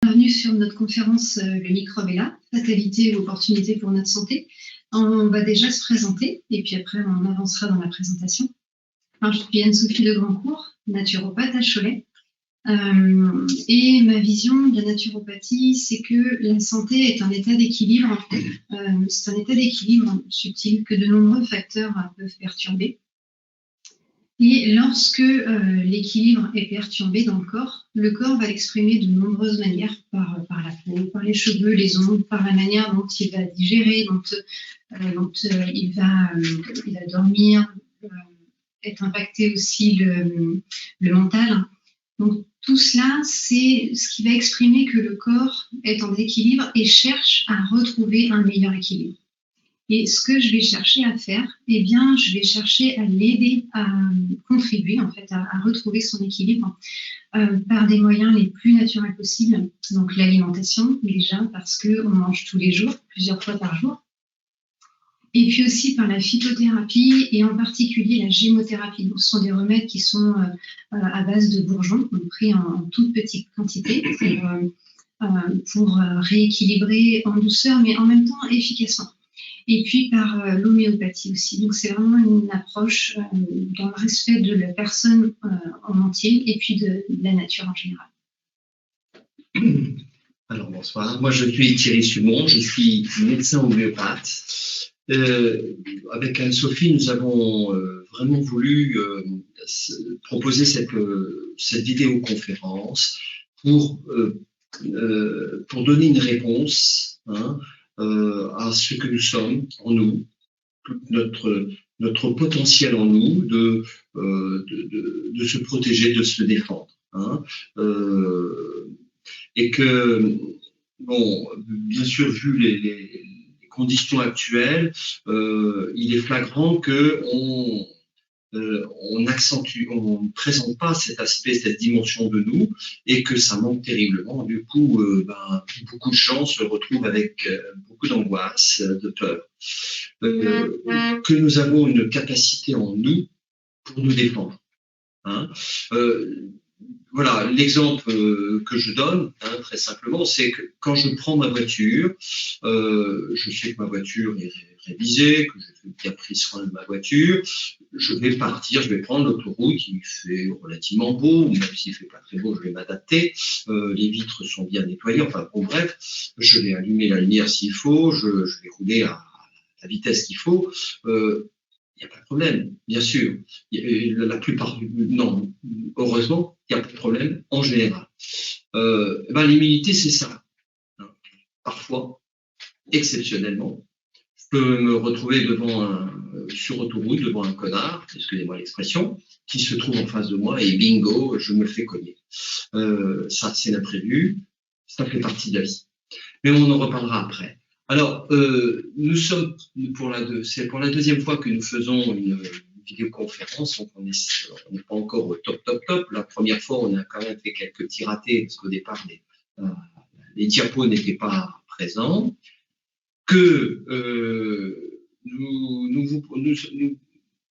Bienvenue sur notre conférence Le microbe est là, fatalité ou opportunité pour notre santé. On va déjà se présenter et puis après on avancera dans la présentation. Alors, je suis Anne-Sophie de Grandcourt, naturopathe à Cholet. Et ma vision de la naturopathie, c'est que la santé est un état d'équilibre. C'est un état d'équilibre subtil que de nombreux facteurs peuvent perturber. Et lorsque l'équilibre est perturbé dans le corps va l'exprimer de nombreuses manières, par la peau, par les cheveux, les ongles, par la manière dont il va digérer, dont il va dormir, être impacté aussi le mental. Donc tout cela, c'est ce qui va exprimer que le corps est en déséquilibre et cherche à retrouver un meilleur équilibre. Et ce que je vais chercher à faire, eh bien, je vais chercher à l'aider à contribuer, en fait, à retrouver son équilibre par des moyens les plus naturels possibles. Donc, l'alimentation, déjà, parce qu'on mange tous les jours, plusieurs fois par jour. Et puis aussi par la phytothérapie et en particulier la gémothérapie. Donc, ce sont des remèdes qui sont à base de bourgeons, donc pris en toute petite quantité pour rééquilibrer en douceur, mais en même temps efficacement. Et puis par l'homéopathie aussi. Donc c'est vraiment une approche dans le respect de la personne en entier et puis de la nature en général. Alors bonsoir, moi je suis Thierry Sumon, je suis médecin homéopathe. Avec Anne-Sophie, nous avons vraiment voulu proposer cette vidéoconférence pour donner une réponse à ce que nous sommes en nous, tout notre potentiel en nous de se protéger, de se défendre. Et que, bon, bien sûr, vu les conditions actuelles, il est flagrant que on ne présente pas cet aspect, cette dimension de nous, et que ça manque terriblement. Du coup, beaucoup de gens se retrouvent avec beaucoup d'angoisse, de peur. Que nous avons une capacité en nous pour nous défendre. Voilà, l'exemple que je donne, très simplement, c'est que quand je prends ma voiture, je sais que ma voiture est révisée, que j'ai bien pris soin de ma voiture, je vais partir, je vais prendre l'autoroute, il fait relativement beau, même s'il ne fait pas très beau, je vais m'adapter, les vitres sont bien nettoyées, enfin bon bref, je vais allumer la lumière s'il faut, je vais rouler à la vitesse qu'il faut, il n'y a pas de problème, bien sûr. La plupart, non, heureusement, il n'y a pas de problème en général. L'immunité, c'est ça. Parfois, exceptionnellement, je peux me retrouver sur autoroute devant un connard, excusez-moi l'expression, qui se trouve en face de moi et bingo, je me fais cogner. Ça, c'est l'imprévu, ça fait partie de la vie. Mais on en reparlera après. Alors, c'est pour la deuxième fois que nous faisons une vidéoconférence, donc on n'est pas encore au top. La première fois, on a quand même fait quelques petits ratés, parce qu'au départ, les diapos n'étaient pas présents, que nous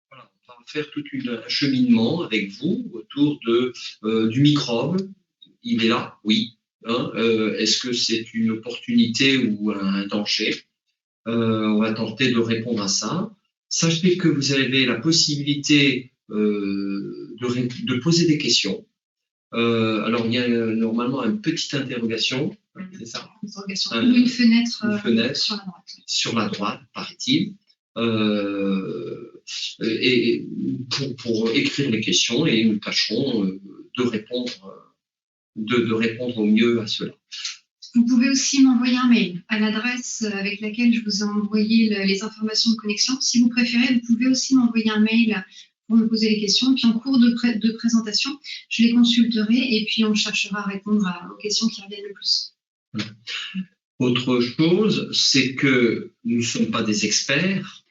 voilà, on va faire tout un cheminement avec vous autour du microbe. Il est là, oui. Est-ce que c'est une opportunité ou un danger? On va tenter de répondre à ça. Sachez que vous avez la possibilité de poser des questions. Alors, il y a normalement une petite interrogation, c'est ça? Une fenêtre sur la droite, paraît-il. Et pour écrire les questions, et nous tâcherons de répondre au mieux à cela. Vous pouvez aussi m'envoyer un mail à l'adresse avec laquelle je vous ai envoyé les informations de connexion. Si vous préférez, vous pouvez aussi m'envoyer un mail pour me poser les questions. Puis en cours de présentation, je les consulterai et puis on cherchera à répondre aux questions qui reviennent le plus. Autre chose, c'est que nous ne sommes pas des experts,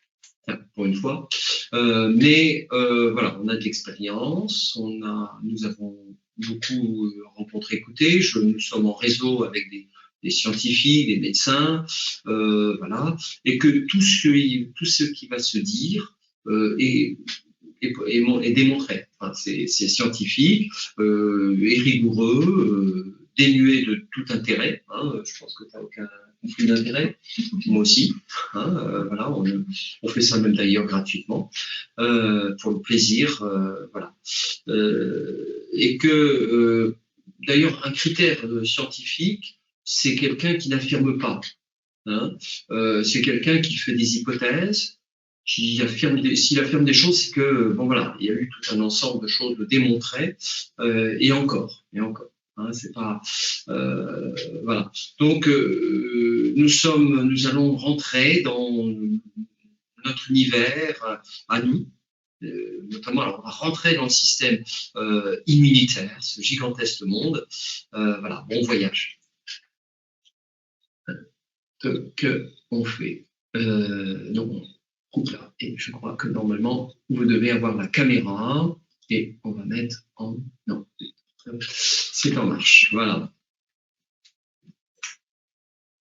pour une fois, mais voilà, on a de l'expérience, nous avons beaucoup rencontré, écouté, nous sommes en réseau avec des scientifiques, des médecins, voilà, et que tout ce qui va se dire est démontré. Enfin, c'est scientifique, est rigoureux, dénué de tout intérêt. Hein, je pense que tu n'as aucun conflit d'intérêt. Moi aussi. Hein, voilà, on fait ça même d'ailleurs gratuitement pour le plaisir. Voilà. Et que d'ailleurs un critère scientifique, c'est quelqu'un qui n'affirme pas. Hein, c'est quelqu'un qui fait des hypothèses, s'il affirme des choses, c'est que bon voilà, il y a eu tout un ensemble de choses démontrées, et encore. Hein, c'est pas voilà. Donc nous allons rentrer dans notre univers à nous. Notamment, alors, on va rentrer dans le système immunitaire, ce gigantesque monde. Voilà, bon voyage. Que on fait. Donc, on coupe là. Et je crois que normalement, vous devez avoir la caméra. Et on va mettre en... Non, c'est en marche. Voilà.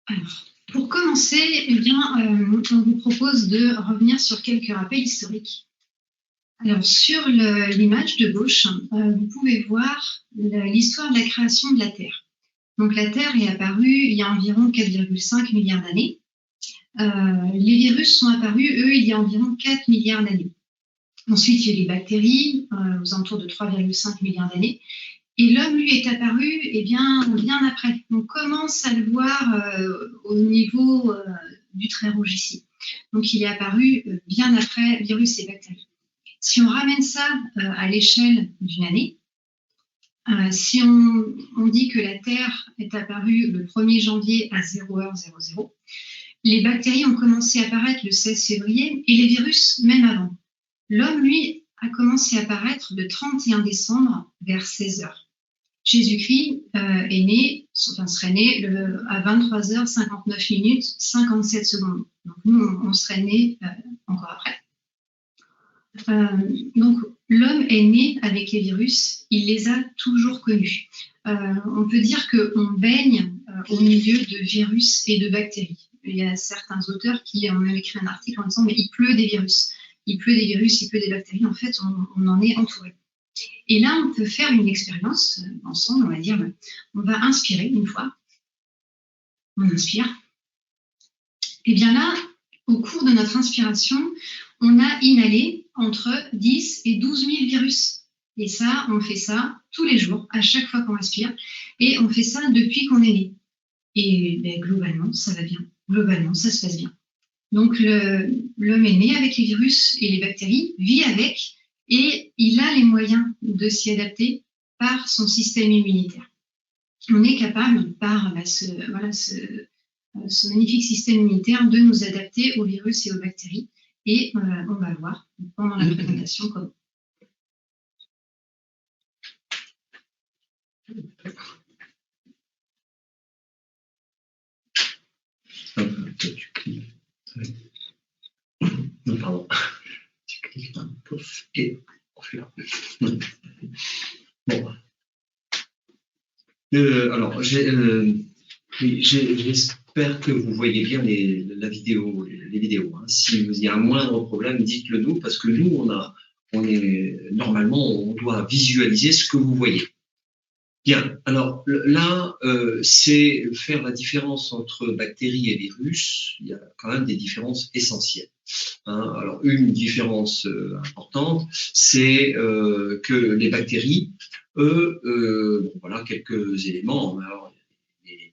Alors, pour commencer, eh bien, on vous propose de revenir sur quelques rappels historiques. Alors, sur l'image de gauche, vous pouvez voir l'histoire de la création de la Terre. Donc, la Terre est apparue il y a environ 4,5 milliards d'années. Les virus sont apparus, eux, il y a environ 4 milliards d'années. Ensuite, il y a les bactéries, aux alentours de 3,5 milliards d'années. Et l'homme, lui, est apparu bien après. On commence à le voir au niveau du trait rouge ici. Donc, il est apparu bien après virus et bactéries. Si on ramène ça à l'échelle d'une année, si on dit que la Terre est apparue le 1er janvier à 0h00, les bactéries ont commencé à apparaître le 16 février et les virus même avant. L'homme, lui, a commencé à apparaître le 31 décembre vers 16h. Jésus-Christ serait né à 23h59 minutes 57 secondes. Donc nous, on serait né encore après. Donc l'homme est né avec les virus, il les a toujours connus. On peut dire qu'on baigne au milieu de virus et de bactéries. Il y a certains auteurs qui ont même écrit un article en disant mais il pleut des virus, il pleut des bactéries. En fait, on en est entouré. Et là, on peut faire une expérience ensemble, on va dire, on va inspirer une fois. On inspire. Et bien là, au cours de notre inspiration, on a inhalé entre 10 et 12 000 virus. Et ça, on fait ça tous les jours, à chaque fois qu'on respire. Et on fait ça depuis qu'on est né. Et globalement, ça va bien. Globalement, ça se passe bien. Donc, l'homme est né avec les virus et les bactéries, vit avec, et il a les moyens de s'y adapter par son système immunitaire. On est capable, par ce magnifique système immunitaire, de nous adapter aux virus et aux bactéries. Et on va voir pendant la présentation comment. Tu cliques. Non, pardon. Tu cliques là, pouf, et on fait là. Bon. Alors, j'espère que vous voyez bien les vidéos. Hein. Si il y a un moindre problème, dites-le nous, parce que nous, normalement, on doit visualiser ce que vous voyez. Bien, alors là, c'est faire la différence entre bactéries et virus. Il y a quand même des différences essentielles. Hein. Alors, une différence importante, c'est que les bactéries, voilà quelques éléments. Alors,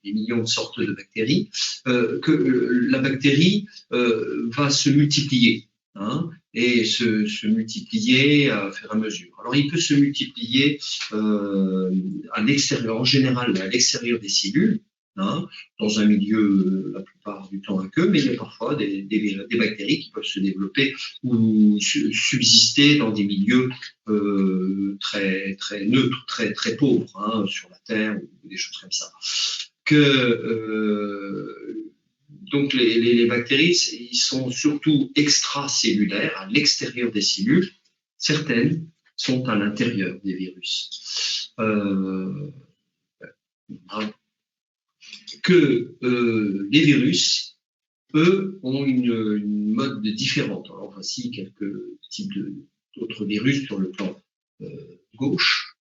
des millions de sortes de bactéries, que la bactérie va se multiplier. Hein, et se multiplier à fur et à mesure. Alors, il peut se multiplier à l'extérieur, en général à l'extérieur des cellules, hein, dans un milieu la plupart du temps aqueux, mais il y a parfois des bactéries qui peuvent se développer ou subsister dans des milieux très, très neutres, très, très pauvres, hein, sur la Terre ou des choses comme ça. Donc les bactéries, ils sont surtout extracellulaires, à l'extérieur des cellules. Certaines sont à l'intérieur des virus. Les virus, eux, ont une mode différente. Alors voici quelques types d'autres virus sur le plan gauche.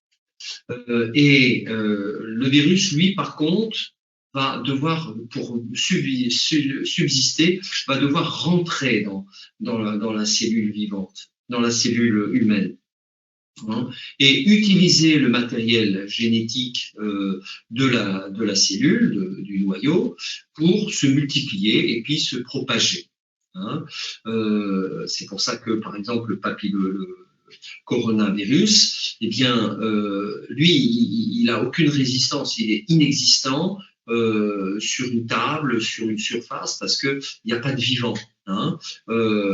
Le virus, lui, par contre, va devoir, pour subsister, va devoir rentrer dans la cellule vivante, dans la cellule humaine. Hein, et utiliser le matériel génétique de la cellule, du noyau, pour se multiplier et puis se propager. Hein. C'est pour ça que, par exemple, le coronavirus, eh bien, lui, il n'a aucune résistance, il est inexistant sur une table, sur une surface, parce qu'il n'y a pas de vivant. Hein.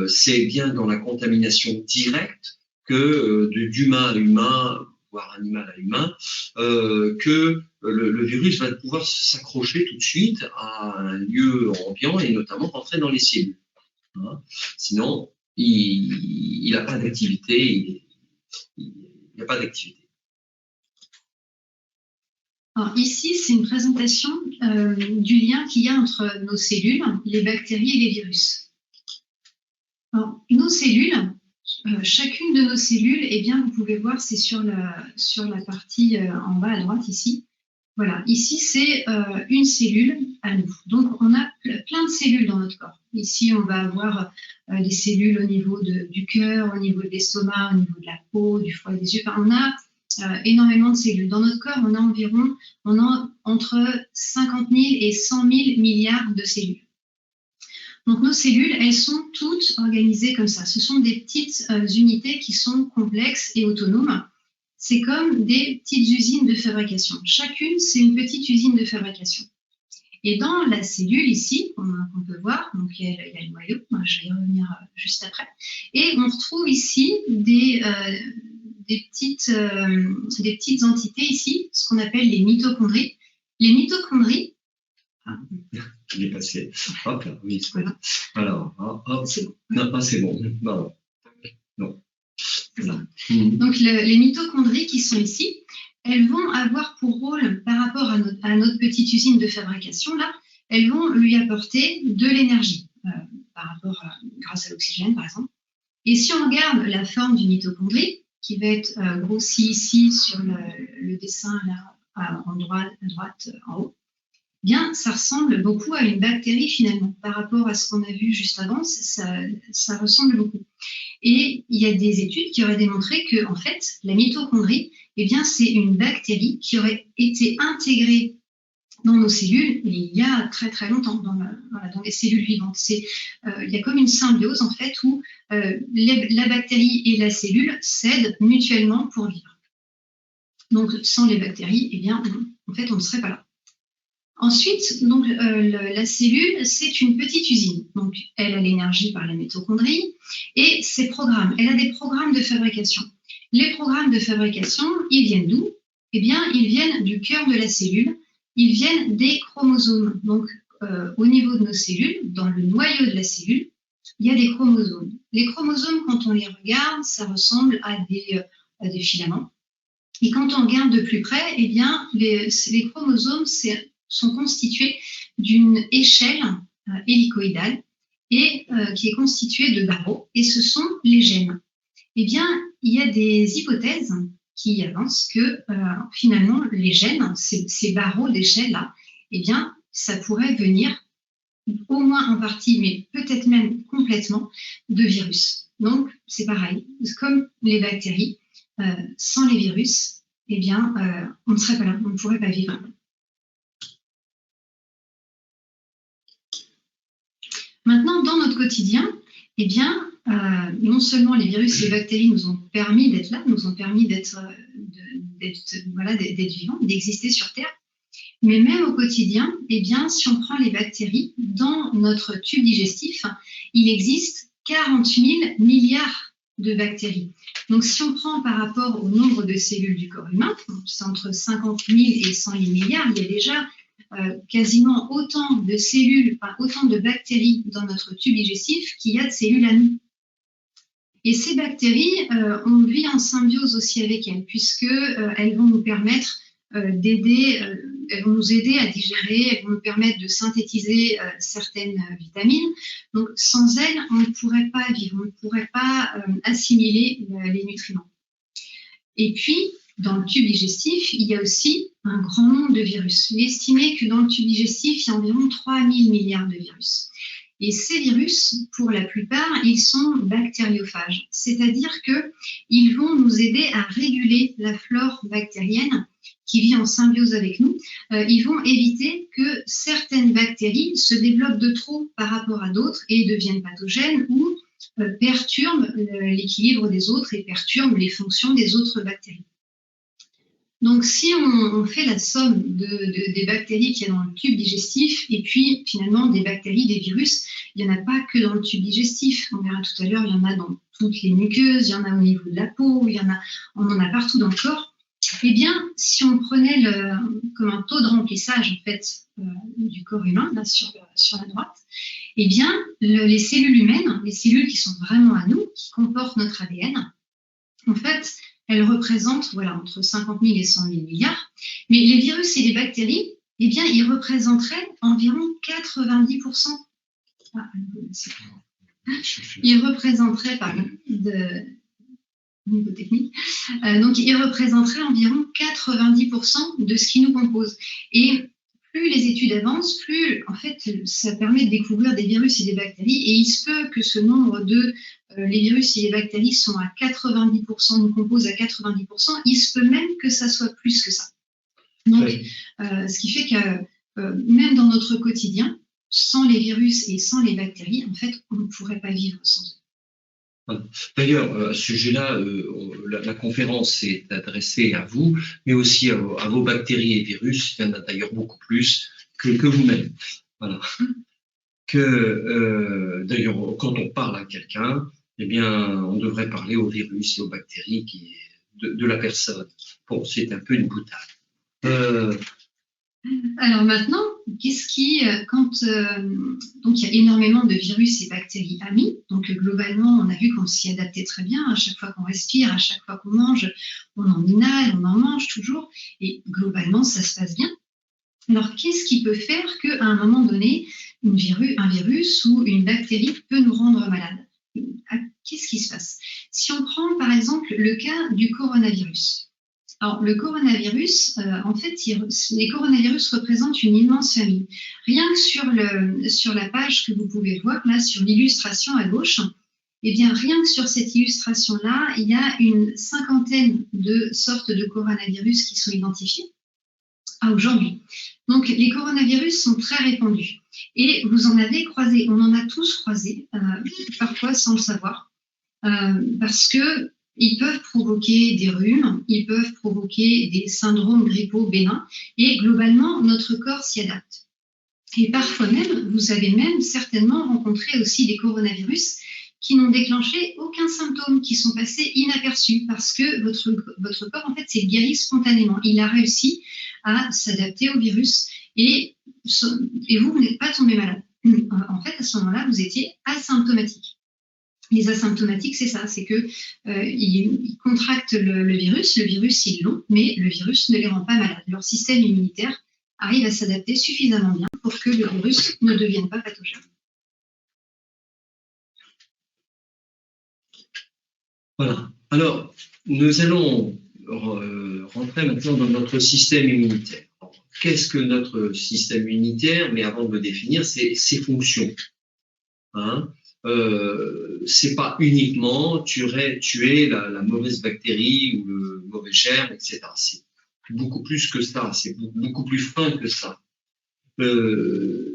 C'est bien dans la contamination directe que d'humain à humain, voire animal à humain, que le virus va pouvoir s'accrocher tout de suite à un lieu ambiant et notamment rentrer dans les cellules. Hein. Sinon, il n'a pas d'activité. Il n'y a pas d'activité. Alors ici, c'est une présentation du lien qu'il y a entre nos cellules, les bactéries et les virus. Alors, nos cellules, chacune de nos cellules, eh bien, vous pouvez voir, c'est sur la partie en bas à droite ici. Voilà, ici, c'est une cellule à nous. Donc, on a plein de cellules dans notre corps. Ici, on va avoir des cellules au niveau du cœur, au niveau de l'estomac, au niveau de la peau, du foie, des yeux. Enfin, on a énormément de cellules. Dans notre corps, on a entre 50 000 et 100 000 milliards de cellules. Donc, nos cellules, elles sont toutes organisées comme ça. Ce sont des petites unités qui sont complexes et autonomes. C'est comme des petites usines de fabrication. Chacune, c'est une petite usine de fabrication. Et dans la cellule ici, qu'on peut voir, donc il y a le noyau, je vais y revenir juste après, et on retrouve ici des petites entités ici, ce qu'on appelle les mitochondries. Les mitochondries, il est passé. Hop, oui, voilà. Alors, hop. C'est bon. Non, c'est bon. Non. Non. Voilà. Donc, les mitochondries qui sont ici, elles vont avoir pour rôle, par rapport à notre petite usine de fabrication, là, elles vont lui apporter de l'énergie, grâce à l'oxygène, par exemple. Et si on regarde la forme du mitochondrie, qui va être grossie ici sur le dessin, là, en droite, en haut, bien, ça ressemble beaucoup à une bactérie finalement. Par rapport à ce qu'on a vu juste avant, ça ressemble beaucoup. Et il y a des études qui auraient démontré que, en fait, la mitochondrie, eh bien, c'est une bactérie qui aurait été intégrée dans nos cellules il y a très très longtemps, dans les cellules vivantes. Il y a comme une symbiose, en fait, où la bactérie et la cellule s'aident mutuellement pour vivre. Donc, sans les bactéries, eh bien, en fait, on ne serait pas là. Ensuite, donc, la cellule, c'est une petite usine. Donc, elle a l'énergie par la mitochondrie et ses programmes. Elle a des programmes de fabrication. Les programmes de fabrication, ils viennent d'où? Eh bien, ils viennent du cœur de la cellule. Ils viennent des chromosomes. Donc, au niveau de nos cellules, dans le noyau de la cellule, il y a des chromosomes. Les chromosomes, quand on les regarde, ça ressemble à des filaments. Et quand on regarde de plus près, eh bien, les chromosomes, sont constitués d'une échelle hélicoïdale et qui est constituée de barreaux, et ce sont les gènes. Eh bien, il y a des hypothèses qui avancent que finalement, les gènes, ces barreaux d'échelle-là, eh bien, ça pourrait venir au moins en partie, mais peut-être même complètement, de virus. Donc, c'est pareil, comme les bactéries, sans les virus, eh bien, on ne serait pas là, on ne pourrait pas vivre. Maintenant, dans notre quotidien, eh bien, non seulement les virus et les bactéries nous ont permis d'être là, nous ont permis d'être vivants, d'exister sur Terre, mais même au quotidien, eh bien, si on prend les bactéries, dans notre tube digestif, il existe 40 000 milliards de bactéries. Donc, si on prend par rapport au nombre de cellules du corps humain, c'est entre 50 000 et 100 000 milliards, il y a déjà quasiment autant de cellules, autant de bactéries dans notre tube digestif qu'il y a de cellules à nous. Et ces bactéries, on vit en symbiose aussi avec elles, puisqu'elles vont nous permettre elles vont nous aider à digérer, elles vont nous permettre de synthétiser certaines vitamines. Donc, sans elles, on ne pourrait pas vivre, on ne pourrait pas assimiler les nutriments. Et puis, dans le tube digestif, il y a aussi un grand nombre de virus. Il est estimé que dans le tube digestif, il y a environ 3000 milliards de virus. Et ces virus, pour la plupart, ils sont bactériophages, c'est-à-dire qu'ils vont nous aider à réguler la flore bactérienne qui vit en symbiose avec nous. Ils vont éviter que certaines bactéries se développent de trop par rapport à d'autres et deviennent pathogènes ou perturbent l'équilibre des autres et perturbent les fonctions des autres bactéries. Donc, si on fait la somme des bactéries qu'il y a dans le tube digestif et puis finalement des bactéries, des virus, il n'y en a pas que dans le tube digestif. On verra tout à l'heure, il y en a dans toutes les muqueuses, il y en a au niveau de la peau, on en a partout dans le corps. Eh bien, si on prenait comme un taux de remplissage en fait du corps humain, là sur la droite, eh bien, les cellules humaines, les cellules qui sont vraiment à nous, qui comportent notre ADN, en fait, elles représentent entre 50 000 et 100 000 milliards. Mais les virus et les bactéries, eh bien, ils représenteraient environ 90%. Ils représenteraient, niveau technique, donc ils représenteraient environ 90% de ce qui nous compose. Et plus les études avancent, plus en fait ça permet de découvrir des virus et des bactéries. Et il se peut que ce nombre de les virus et les bactéries sont à 90%, nous composent à 90%. Il se peut même que ça soit plus que ça. Donc, ce qui fait que même dans notre quotidien, sans les virus et sans les bactéries, en fait, on ne pourrait pas vivre sans eux. D'ailleurs, à ce sujet-là, la conférence est adressée à vous, mais aussi à vos bactéries et virus. Il y en a d'ailleurs beaucoup plus que vous-même. Voilà. D'ailleurs, quand on parle à quelqu'un, eh bien, on devrait parler aux virus et aux bactéries de la personne. Bon, c'est un peu une boutade. Alors maintenant, donc il y a énormément de virus et bactéries amis. Donc globalement, on a vu qu'on s'y adaptait très bien. À chaque fois qu'on respire, à chaque fois qu'on mange, on en inhale, on en mange toujours. Et globalement, ça se passe bien. Alors qu'est-ce qui peut faire qu'à un moment donné, un virus ou une bactérie peut nous rendre malades? Qu'est-ce qui se passe? Si on prend par exemple le cas du coronavirus. Alors, le coronavirus, en fait, les coronavirus représentent une immense famille. Rien que sur la page que vous pouvez voir, là, sur l'illustration à gauche, eh bien, rien que sur cette illustration-là, il y a une 50aine de sortes de coronavirus qui sont identifiés à aujourd'hui. Donc, les coronavirus sont très répandus. Et vous en avez croisé, on en a tous croisé, parfois sans le savoir, parce que ils peuvent provoquer des rhumes, ils peuvent provoquer des syndromes grippaux bénins et globalement, notre corps s'y adapte. Et parfois même, vous avez même certainement rencontré aussi des coronavirus qui n'ont déclenché aucun symptôme, qui sont passés inaperçus parce que votre corps, en fait, s'est guéri spontanément. Il a réussi à s'adapter au virus et vous n'êtes pas tombé malade. En fait, à ce moment-là, vous étiez asymptomatique. Les asymptomatiques, c'est ça, c'est que ils contractent le virus ils l'ont, mais le virus ne les rend pas malades. Leur système immunitaire arrive à s'adapter suffisamment bien pour que le virus ne devienne pas pathogène. Voilà. Alors, nous allons rentrer maintenant dans notre système immunitaire. Qu'est-ce que notre système immunitaire? Mais avant de le définir, c'est ses fonctions. C'est pas uniquement tuer la mauvaise bactérie ou le mauvais germe, etc. C'est beaucoup plus que ça, c'est beaucoup plus fin que ça.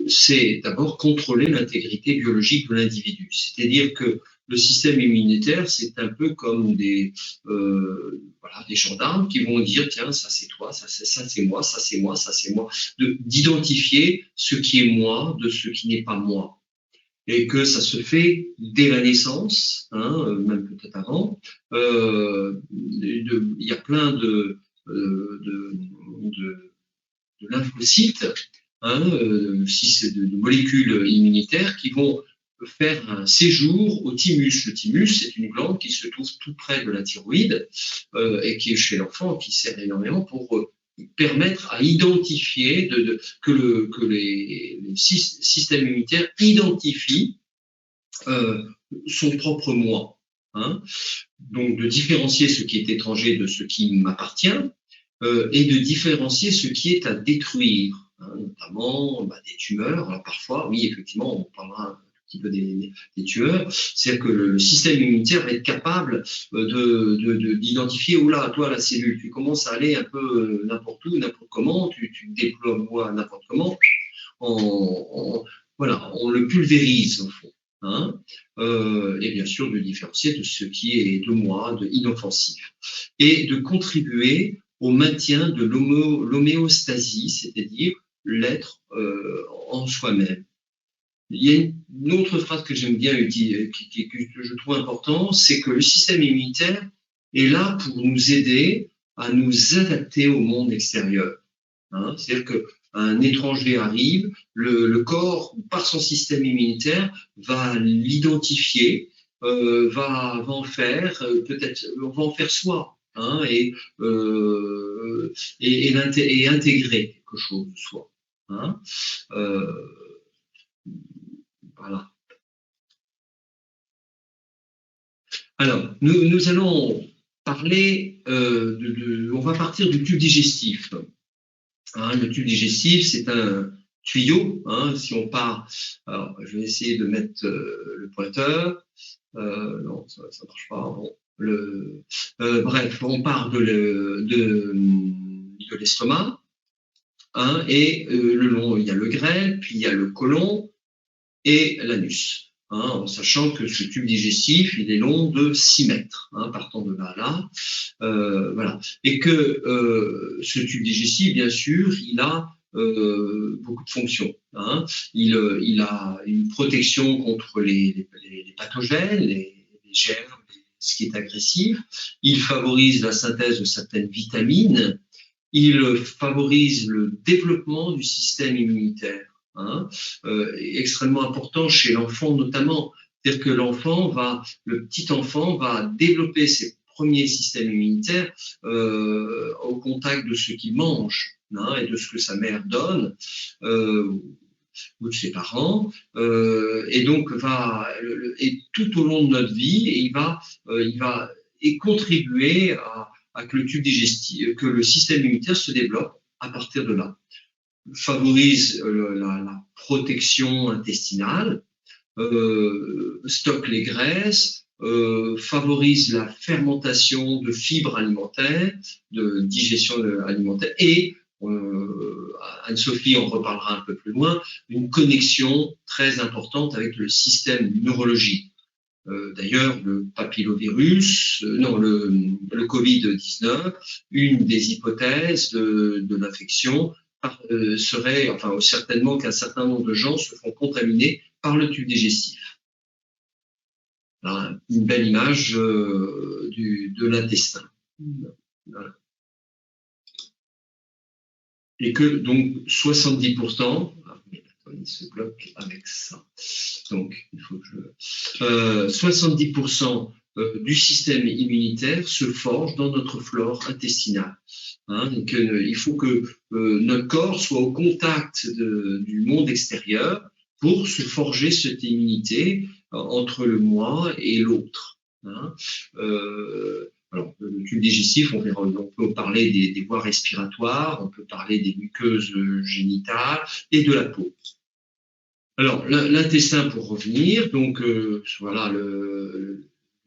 C'est d'abord contrôler l'intégrité biologique de l'individu. C'est-à-dire que le système immunitaire, c'est un peu comme des gendarmes qui vont dire tiens, ça c'est toi, ça c'est moi, ça c'est moi, ça c'est moi, d'identifier ce qui est moi de ce qui n'est pas moi. Et que ça se fait dès la naissance, même peut-être avant. Il y a plein de lymphocytes, de molécules immunitaires qui vont faire un séjour au thymus. Le thymus, c'est une glande qui se trouve tout près de la thyroïde et qui est chez l'enfant, qui sert énormément pour permettre à identifier, que les systèmes immunitaires identifient son propre moi. hein, donc de différencier ce qui est étranger de ce qui m'appartient, et de différencier ce qui est à détruire, hein, notamment des tumeurs. Alors parfois, oui, effectivement, on parlera un petit peu des tumeurs, c'est-à-dire que le système immunitaire va être capable d'identifier, oula, toi, la cellule, tu commences à aller un peu n'importe où, n'importe comment, tu te déploies n'importe comment, voilà, on le pulvérise au fond. Hein, et bien sûr de différencier de ce qui est de moi, de inoffensif, et de contribuer au maintien de l'homéostasie, c'est-à-dire l'être en soi-même. Il y a une autre phrase que j'aime bien utiliser, que je trouve importante, c'est que le système immunitaire est là pour nous aider à nous adapter au monde extérieur. Hein, c'est-à-dire qu'un étranger arrive, le corps, par son système immunitaire, va l'identifier, va en faire, peut-être, on va en faire soi, hein, et intégrer quelque chose de soi. Hein, voilà. Alors, nous allons parler, on va partir du tube digestif. Hein, le tube digestif, c'est un tuyau. Hein, si on part, alors je vais essayer de mettre le pointeur. Non, ça marche pas. Bon, bref, on part de l'estomac. Hein, et le long, il y a le grêle, puis il y a le côlon et l'anus. Hein, en sachant que ce tube digestif, il est long de 6 mètres, hein, partant de là à là. Voilà. Et que ce tube digestif, bien sûr, il a beaucoup de fonctions. Hein. Il a une protection contre les pathogènes, les germes, ce qui est agressif. Il favorise la synthèse de certaines vitamines. Il favorise le développement du système immunitaire. Hein, extrêmement important chez l'enfant notamment. C'est-à-dire que le petit enfant va développer ses premiers systèmes immunitaires au contact de ce qu'il mange, hein, et de ce que sa mère donne, ou de ses parents, et donc et tout au long de notre vie, il va contribuer à que le tube digestif, que le système immunitaire se développe à partir de là. Favorise la protection intestinale, stocke les graisses, favorise la fermentation de fibres alimentaires, de digestion alimentaire, et Anne-Sophie en reparlera un peu plus loin, une connexion très importante avec le système neurologique. D'ailleurs, le papillovirus, le Covid-19, une des hypothèses de l'infection serait, enfin certainement qu'un certain nombre de gens se font contaminer par le tube digestif. Là, une belle image de l'intestin. Voilà. Et que donc 70%, il se bloque avec ça. Donc, il faut que 70% du système immunitaire se forge dans notre flore intestinale. Hein, donc, il faut que notre corps soit au contact du monde extérieur pour se forger cette immunité entre le moi et l'autre. Hein. Alors, le tube digestif, on peut parler des voies respiratoires, on peut parler des muqueuses génitales et de la peau. Alors, l'intestin, pour revenir, donc voilà le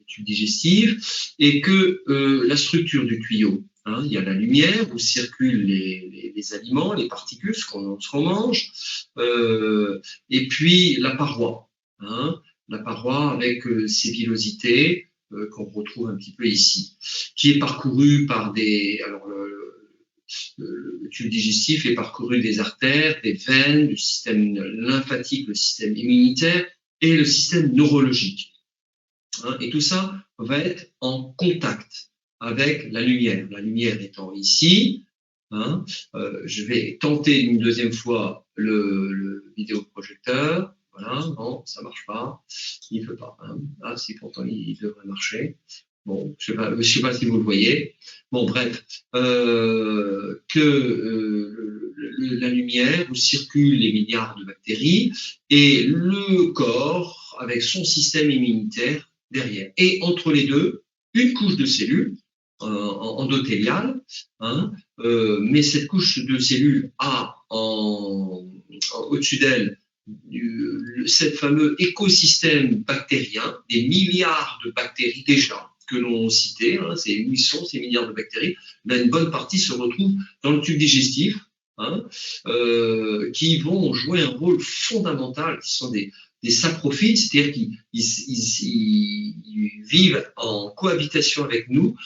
tube digestif, et que la structure du tuyau, hein, il y a la lumière où circulent les aliments, les particules, ce qu'on mange, et puis la paroi, hein, la paroi avec ses villosités qu'on retrouve un petit peu ici, qui est parcourue par alors le tube digestif est parcouru des artères, des veines, du système lymphatique, le système immunitaire et le système neurologique. Hein, et tout ça va être en contact avec la lumière. La lumière étant ici, hein, je vais tenter une deuxième fois le vidéoprojecteur. Voilà, non, ça marche pas. Il ne peut pas. Hein. Ah, si, pourtant, il devrait marcher. Bon, je ne sais pas si vous le voyez. Bon, bref, la lumière où circulent les milliards de bactéries et le corps, avec son système immunitaire, derrière. Et entre les deux, une couche de cellules endothéliales, hein, mais cette couche de cellules a au-dessus d'elle ce fameux écosystème bactérien, des milliards de bactéries déjà que l'on citait, hein, c'est où ils sont ces milliards de bactéries, ben une bonne partie se retrouve dans le tube digestif, hein, qui vont jouer un rôle fondamental, qui sont des saprophytes, c'est-à-dire qu'ils vivent en cohabitation avec nous,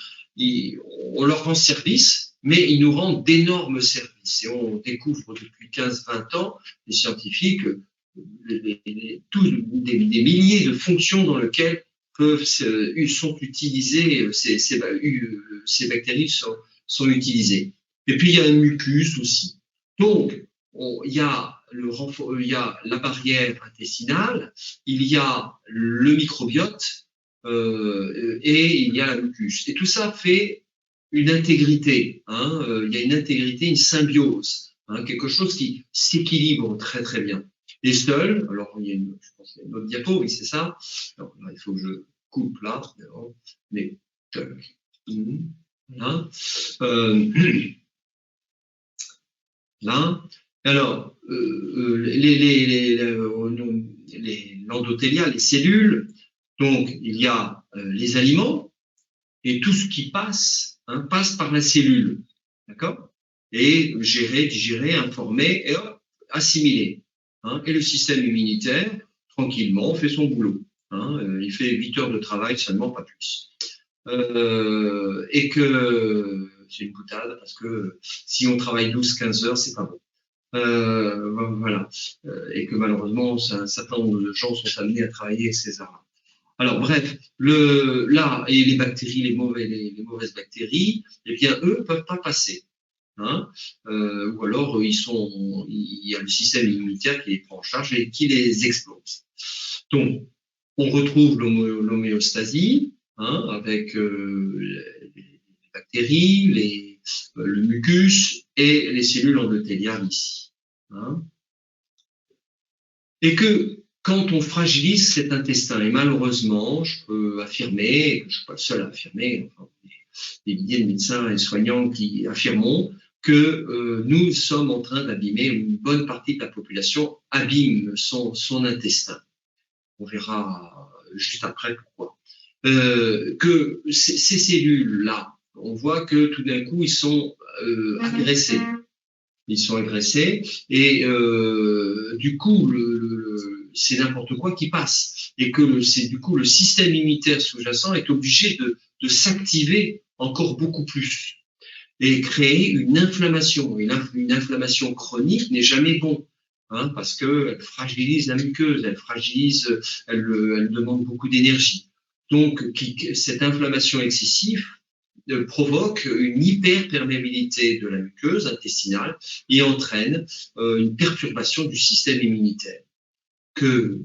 on leur rend service, mais ils nous rendent d'énormes services. Et on découvre depuis 15-20 ans, les scientifiques, des milliers de fonctions dans lesquelles sont utilisées, ces bactéries sont utilisées. Et puis il y a un mucus aussi. Donc, il y a la barrière intestinale, il y a le microbiote et il y a la mucus. Et tout ça fait une intégrité. Hein, il y a une intégrité, une symbiose, hein, quelque chose qui s'équilibre très très bien. Et seul, alors je pense qu'il y a une autre diapo, oui c'est ça. Alors, là, il faut que je coupe là, mais là. Là. Alors, l'endothélia, les cellules, donc il y a les aliments et tout ce qui passe, hein, passe par la cellule, d'accord? Et géré, digéré, informé et assimilé. Hein, et le système immunitaire, tranquillement, fait son boulot. Hein, il fait 8 heures de travail seulement, pas plus. Et que c'est une boutade parce que si on travaille 12-15 heures, c'est pas bon. Voilà. Et que malheureusement, un certain nombre de gens sont amenés à travailler ces heures-là. Alors bref, là, et les bactéries, les mauvaises bactéries, eh bien, eux ne peuvent pas passer. Hein, ou alors il y a le système immunitaire qui les prend en charge et qui les explose. Donc, on retrouve l'homéostasie, hein, avec les bactéries, le mucus et les cellules endothéliales ici. Hein. Et que quand on fragilise cet intestin, et malheureusement, je peux affirmer, je ne suis pas le seul à affirmer, enfin, des milliers de médecins et soignants qui affirmons que nous sommes en train d'abîmer, une bonne partie de la population abîme son intestin. On verra juste après pourquoi. Que ces cellules-là, on voit que tout d'un coup, ils sont agressés. Ils sont agressés et du coup, c'est n'importe quoi qui passe. Et que c'est du coup le système immunitaire sous-jacent est obligé de s'activer encore beaucoup plus et créer une inflammation. Une inflammation chronique n'est jamais bon. Hein, parce qu'elle fragilise la muqueuse, elle demande beaucoup d'énergie. Donc, cette inflammation excessive provoque une hyperperméabilité de la muqueuse intestinale et entraîne une perturbation du système immunitaire. Que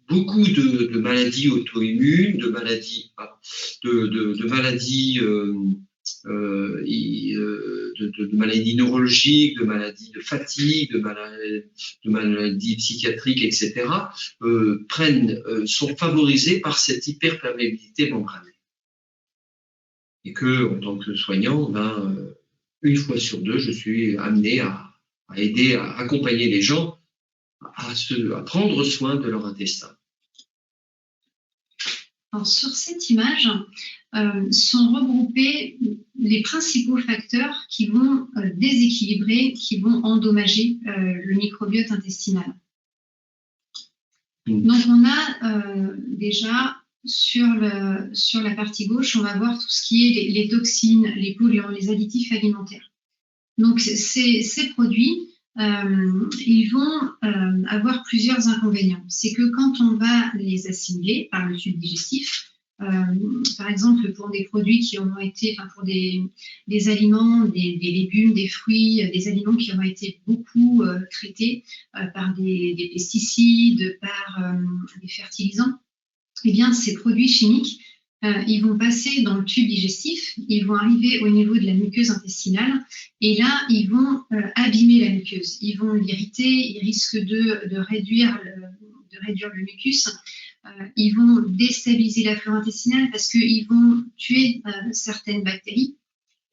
beaucoup de maladies auto-immunes, de maladies neurologiques, de maladies de fatigue, de maladies psychiatriques, etc., sont favorisées par cette hyperperméabilité membranaire. Et que, en tant que soignant, une fois sur deux, je suis amené à aider, à accompagner les gens à prendre soin de leur intestin. Alors, sur cette image, sont regroupés les principaux facteurs qui vont déséquilibrer, qui vont endommager le microbiote intestinal. Donc, on a déjà sur la partie gauche, on va voir tout ce qui est les toxines, les polluants, les additifs alimentaires. Donc, ces produits, ils vont avoir plusieurs inconvénients. C'est que quand on va les assimiler par le tube digestif, par exemple pour des produits qui ont été, pour des aliments, des légumes, des fruits, des aliments qui ont été beaucoup traités par des pesticides, par des fertilisants, eh bien ces produits chimiques, ils vont passer dans le tube digestif, ils vont arriver au niveau de la muqueuse intestinale et là, ils vont abîmer la muqueuse. Ils vont l'irriter, ils risquent de réduire le mucus ils vont déstabiliser la flore intestinale parce qu'ils vont tuer certaines bactéries.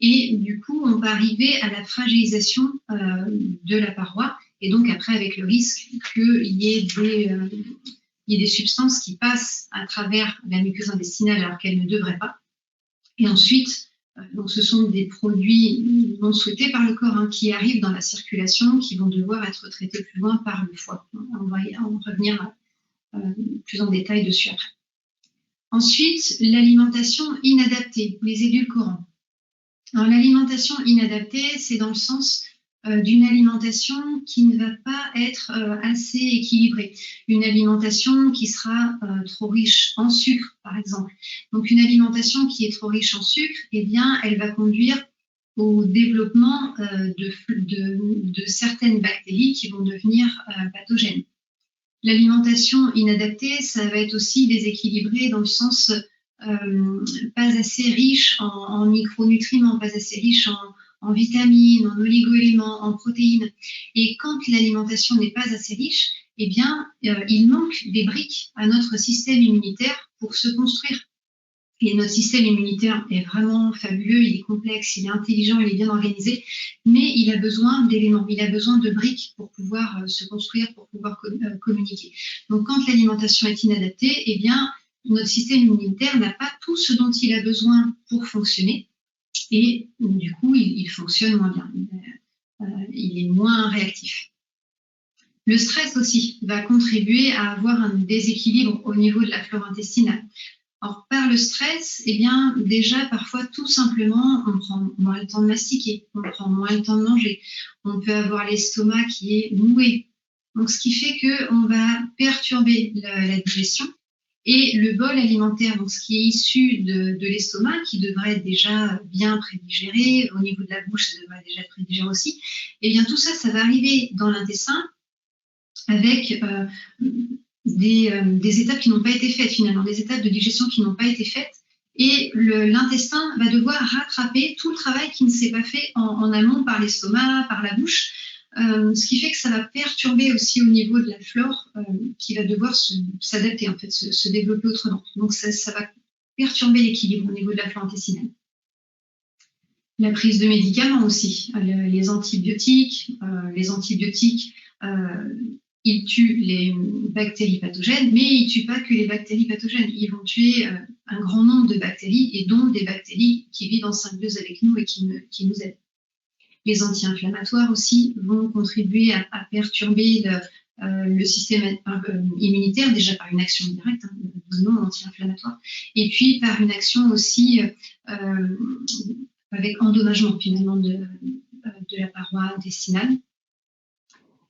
Et du coup, on va arriver à la fragilisation de la paroi, et donc après avec le risque qu'il y ait des substances qui passent à travers la muqueuse intestinale alors qu'elles ne devraient pas. Et ensuite, donc ce sont des produits non souhaités par le corps qui arrivent dans la circulation, qui vont devoir être traités plus loin par le foie. On va en revenir plus en détail dessus après. Ensuite, l'alimentation inadaptée, les édulcorants. Alors, l'alimentation inadaptée, c'est dans le sens d'une alimentation qui ne va pas être assez équilibrée. Une alimentation qui sera trop riche en sucre, par exemple. Donc, une alimentation qui est trop riche en sucre, eh bien, elle va conduire au développement de certaines bactéries qui vont devenir pathogènes. L'alimentation inadaptée, ça va être aussi déséquilibré dans le sens pas assez riche en micronutriments, pas assez riche en vitamines, en oligo-éléments, en protéines. Et quand l'alimentation n'est pas assez riche, eh bien, il manque des briques à notre système immunitaire pour se construire. Et notre système immunitaire est vraiment fabuleux, il est complexe, il est intelligent, il est bien organisé, mais il a besoin d'éléments, il a besoin de briques pour pouvoir se construire, pour pouvoir communiquer. Donc, quand l'alimentation est inadaptée, eh bien, notre système immunitaire n'a pas tout ce dont il a besoin pour fonctionner, et du coup, il fonctionne moins bien, il est moins réactif. Le stress aussi va contribuer à avoir un déséquilibre au niveau de la flore intestinale. Alors, par le stress, eh bien, déjà, parfois, tout simplement, on prend moins le temps de mastiquer, on prend moins le temps de manger, on peut avoir l'estomac qui est noué. Donc, ce qui fait qu'on va perturber la digestion et le bol alimentaire, donc ce qui est issu de l'estomac, qui devrait être déjà bien prédigéré, au niveau de la bouche, ça devrait déjà être prédigéré aussi, eh bien, tout ça, ça va arriver dans l'intestin avec des étapes qui n'ont pas été faites finalement, des étapes de digestion qui n'ont pas été faites, et l'intestin va devoir rattraper tout le travail qui ne s'est pas fait en amont par l'estomac, par la bouche, ce qui fait que ça va perturber aussi au niveau de la flore qui va devoir s'adapter, en fait, se développer autrement. Donc ça va perturber l'équilibre au niveau de la flore intestinale. La prise de médicaments aussi, les antibiotiques, ils tuent les bactéries pathogènes, mais ils ne tuent pas que les bactéries pathogènes. Ils vont tuer un grand nombre de bactéries, et dont des bactéries qui vivent en symbiose avec nous et qui nous aident. Les anti-inflammatoires aussi vont contribuer à perturber le système immunitaire, déjà par une action directe, non anti-inflammatoire, et puis par une action aussi avec endommagement finalement de la paroi intestinale.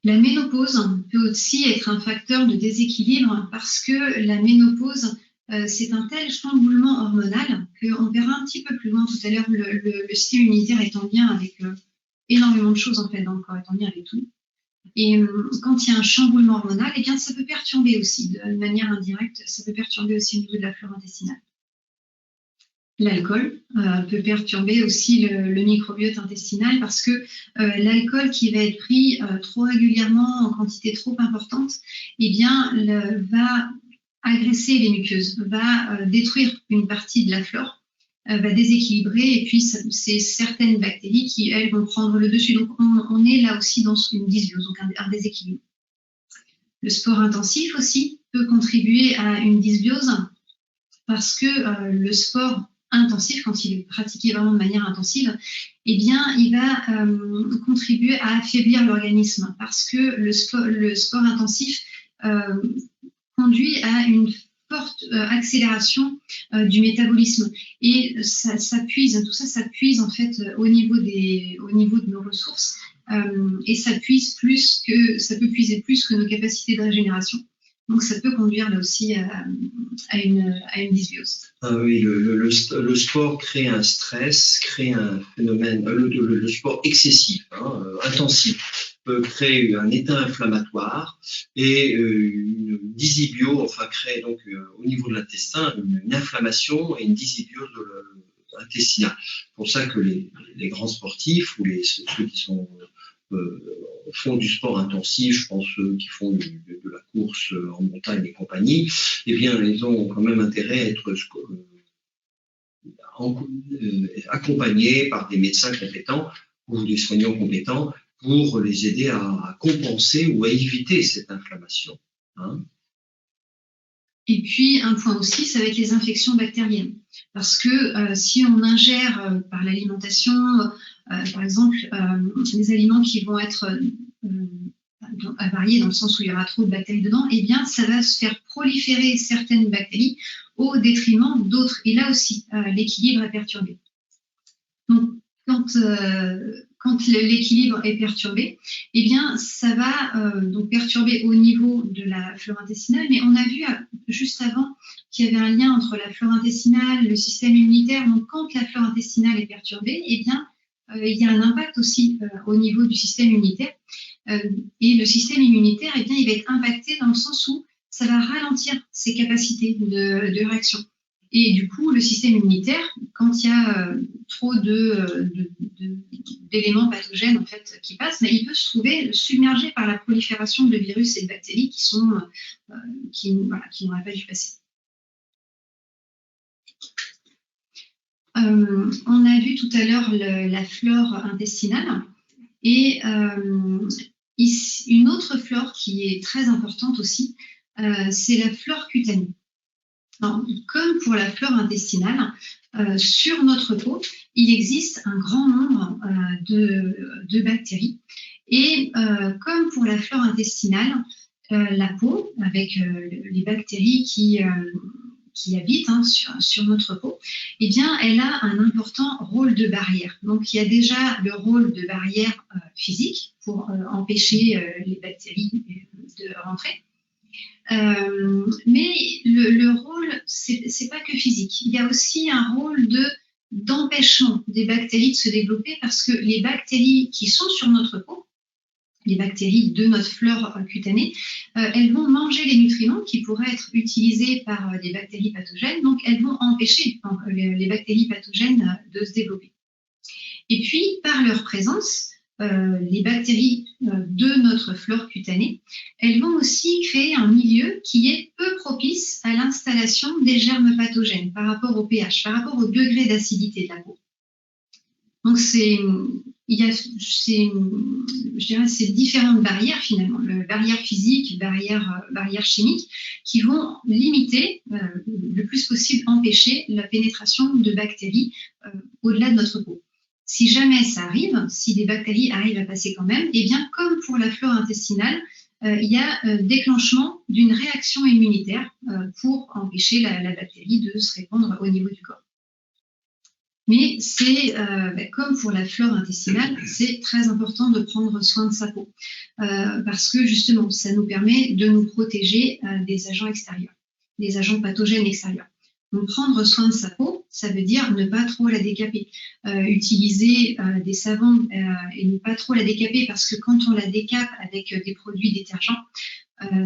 La ménopause peut aussi être un facteur de déséquilibre parce que la ménopause, c'est un tel chamboulement hormonal qu'on verra un petit peu plus loin tout à l'heure, le système immunitaire est en lien avec énormément de choses en fait dans le corps, est en lien avec tout. Et quand il y a un chamboulement hormonal, eh bien, ça peut perturber aussi de manière indirecte, ça peut perturber aussi au niveau de la flore intestinale. L'alcool peut perturber aussi le microbiote intestinal parce que l'alcool qui va être pris trop régulièrement, en quantité trop importante, eh bien, va agresser les muqueuses, va détruire une partie de la flore, va déséquilibrer, et puis c'est certaines bactéries qui, elles, vont prendre le dessus. Donc, on est là aussi dans une dysbiose, donc un déséquilibre. Le sport intensif aussi peut contribuer à une dysbiose parce que le sport intensif, quand il est pratiqué vraiment de manière intensive, eh bien, il va contribuer à affaiblir l'organisme parce que le sport intensif conduit à une forte accélération du métabolisme, et tout ça puise en fait au niveau de nos ressources, et ça peut puiser plus que nos capacités de régénération. Donc, ça peut conduire là aussi à une dysbiose. Ah oui, le sport crée un stress, crée un phénomène, le sport excessif, intensif, peut créer un état inflammatoire et une dysbiose, enfin créer donc au niveau de l'intestin une inflammation et une dysbiose intestinale. C'est pour ça que les grands sportifs ou ceux qui sont font du sport intensif, je pense ceux qui font de la course en montagne et compagnie, eh bien, ils ont quand même intérêt à être accompagnés par des médecins compétents ou des soignants compétents pour les aider à compenser ou à éviter cette inflammation. Hein. Et puis, un point aussi, ça va être les infections bactériennes. Parce que si on ingère par l'alimentation, par exemple, des aliments qui vont être avariés dans le sens où il y aura trop de bactéries dedans, eh bien, ça va se faire proliférer certaines bactéries au détriment d'autres. Et là aussi, l'équilibre est perturbé. Donc, quand l'équilibre est perturbé, eh bien, ça va donc perturber au niveau de la flore intestinale. Mais on a vu juste avant qu'il y avait un lien entre la flore intestinale, le système immunitaire. Donc, quand la flore intestinale est perturbée, eh bien, il y a un impact aussi au niveau du système immunitaire. Et le système immunitaire, eh bien, il va être impacté dans le sens où ça va ralentir ses capacités de réaction. Et du coup, le système immunitaire, quand il y a trop d'éléments pathogènes en fait, qui passent, mais il peut se trouver submergé par la prolifération de virus et de bactéries qui n'auraient pas dû passer. On a vu tout à l'heure la flore intestinale et une autre flore qui est très importante aussi, c'est la flore cutanée. Alors, comme pour la flore intestinale, sur notre peau, il existe un grand nombre de bactéries. Et comme pour la flore intestinale, la peau, avec les bactéries qui habitent sur notre peau, eh bien, elle a un important rôle de barrière. Donc, il y a déjà le rôle de barrière physique pour empêcher les bactéries de rentrer. Mais le rôle, c'est pas que physique. Il y a aussi un rôle d'empêchement des bactéries de se développer parce que les bactéries qui sont sur notre peau, les bactéries de notre flore cutanée, elles vont manger les nutriments qui pourraient être utilisés par des bactéries pathogènes, donc elles vont empêcher les bactéries pathogènes de se développer. Et puis, par leur présence, les bactéries de notre flore cutanée, elles vont aussi créer un milieu qui est peu propice à l'installation des germes pathogènes par rapport au pH, par rapport au degré d'acidité de la peau. Donc, c'est différentes barrières finalement, barrières physiques, barrières chimiques, qui vont limiter, le plus possible empêcher la pénétration de bactéries au-delà de notre peau. Si jamais ça arrive, si des bactéries arrivent à passer quand même, eh bien, comme pour la flore intestinale, il y a déclenchement d'une réaction immunitaire pour empêcher la bactérie de se répandre au niveau du corps. Mais c'est, comme pour la flore intestinale, c'est très important de prendre soin de sa peau parce que justement, ça nous permet de nous protéger des agents extérieurs, des agents pathogènes extérieurs. Donc, prendre soin de sa peau, ça veut dire ne pas trop la décaper, utiliser des savons et ne pas trop la décaper parce que quand on la décape avec des produits détergents,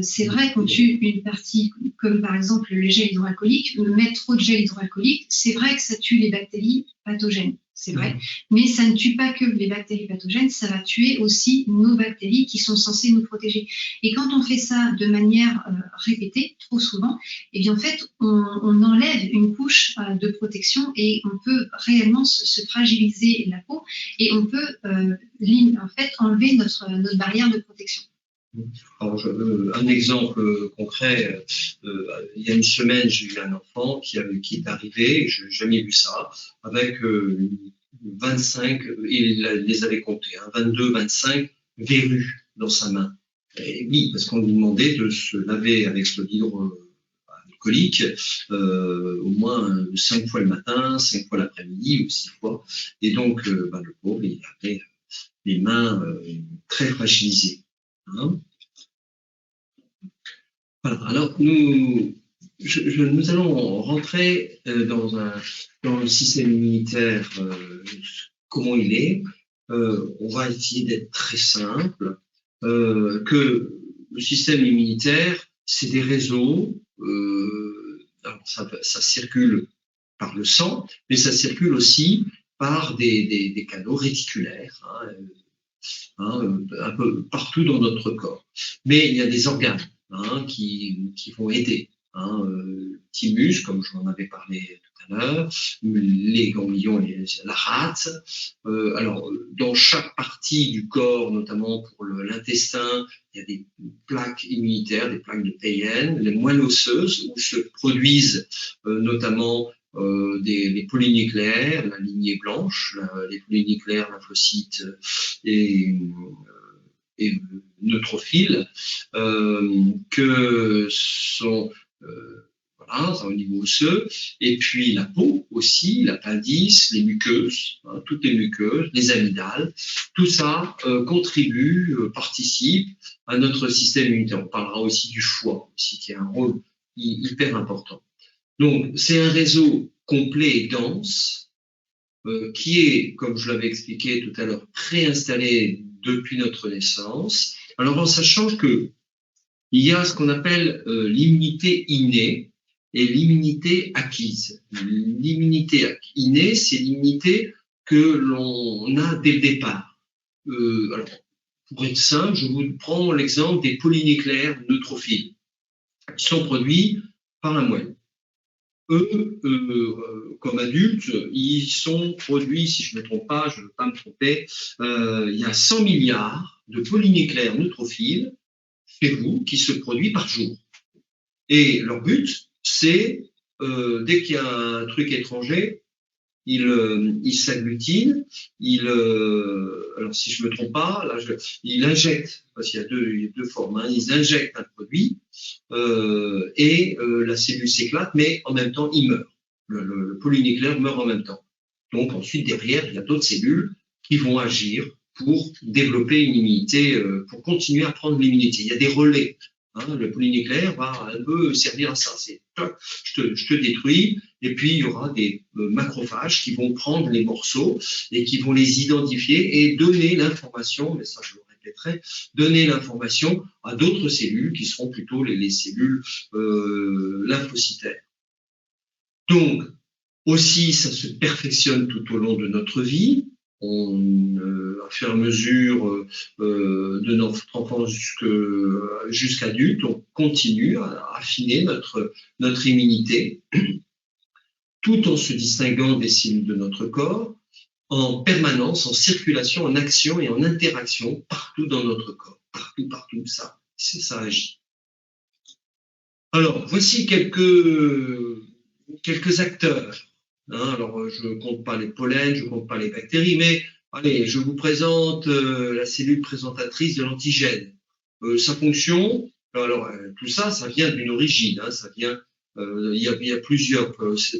c'est vrai qu'on tue une partie, comme par exemple le gel hydroalcoolique, mettre trop de gel hydroalcoolique, c'est vrai que ça tue les bactéries pathogènes, c'est vrai, mais ça ne tue pas que les bactéries pathogènes, ça va tuer aussi nos bactéries qui sont censées nous protéger. Et quand on fait ça de manière répétée, trop souvent, eh bien en fait, on enlève une couche de protection et on peut réellement se fragiliser la peau et on peut en fait enlever notre barrière de protection. Alors, un exemple concret, il y a une semaine, j'ai eu un enfant qui est arrivé, je n'ai jamais vu ça, avec 25, il les avait comptés, 22, 25 verrues dans sa main. Et oui, parce qu'on lui demandait de se laver avec solide hydroalcoolique au moins 5 fois le matin, 5 fois l'après-midi ou 6 fois. Et donc, le pauvre, il avait les mains très fragilisées. Hein. Voilà. Alors, nous allons rentrer dans le système immunitaire, comment il est. On va essayer d'être très simple, que le système immunitaire, c'est des réseaux, alors ça circule par le sang, mais ça circule aussi par des canaux réticulaires. Hein, hein, un peu partout dans notre corps. Mais il y a des organes qui vont aider. Thymus, comme je vous en avais parlé tout à l'heure, les ganglions, la rate. Alors, dans chaque partie du corps, notamment pour l'intestin, il y a des plaques immunitaires, des plaques de Peyen, les moelles osseuses, où se produisent notamment les polynucléaires, la lignée blanche, les polynucléaires, lymphocytes et neutrophiles, que sont voilà, au niveau osseux, et puis la peau aussi, l'appendice, les muqueuses, toutes les muqueuses, les amygdales, tout ça contribue, participe à notre système immunitaire. On parlera aussi du foie, aussi, qui a un rôle hyper important. Donc, c'est un réseau complet et dense qui est, comme je l'avais expliqué tout à l'heure, préinstallé depuis notre naissance. Alors, en sachant que il y a ce qu'on appelle l'immunité innée et l'immunité acquise. L'immunité innée, c'est l'immunité que l'on a dès le départ. Alors, pour être simple, je vous prends l'exemple des polynucléaires neutrophiles qui sont produits par la moelle. Eux, comme adultes, ils sont produits, si je ne me trompe pas, je ne veux pas me tromper, il y a 100 milliards de polynucléaires neutrophiles chez vous qui se produit par jour. Et leur but, c'est, dès qu'il y a un truc étranger, ils s'agglutinent, alors si je me trompe pas, là, ils injectent, parce qu'il y a deux formes, ils injectent un produit et la cellule s'éclate, mais en même temps, il meurt. Le polynucléaire meurt en même temps. Donc ensuite, derrière, il y a d'autres cellules qui vont agir pour développer une immunité, pour continuer à prendre l'immunité. Il y a des relais. Le polynucléaire va un peu servir à ça. C'est je te détruis, et puis il y aura des macrophages qui vont prendre les morceaux et qui vont les identifier et donner l'information, mais ça je le répéterai, donner l'information à d'autres cellules qui seront plutôt les cellules lymphocytaires. Donc, aussi, ça se perfectionne tout au long de notre vie. À fur et à mesure de notre enfance jusqu'à adulte, on continue à affiner notre immunité, tout en se distinguant des cellules de notre corps, en permanence, en circulation, en action et en interaction partout dans notre corps. Partout, ça agit. Alors, voici quelques acteurs. Alors, je ne compte pas les pollens, je ne compte pas les bactéries, mais allez, je vous présente la cellule présentatrice de l'antigène. Sa fonction, alors tout ça, ça vient d'une origine. Ça vient, il y a plusieurs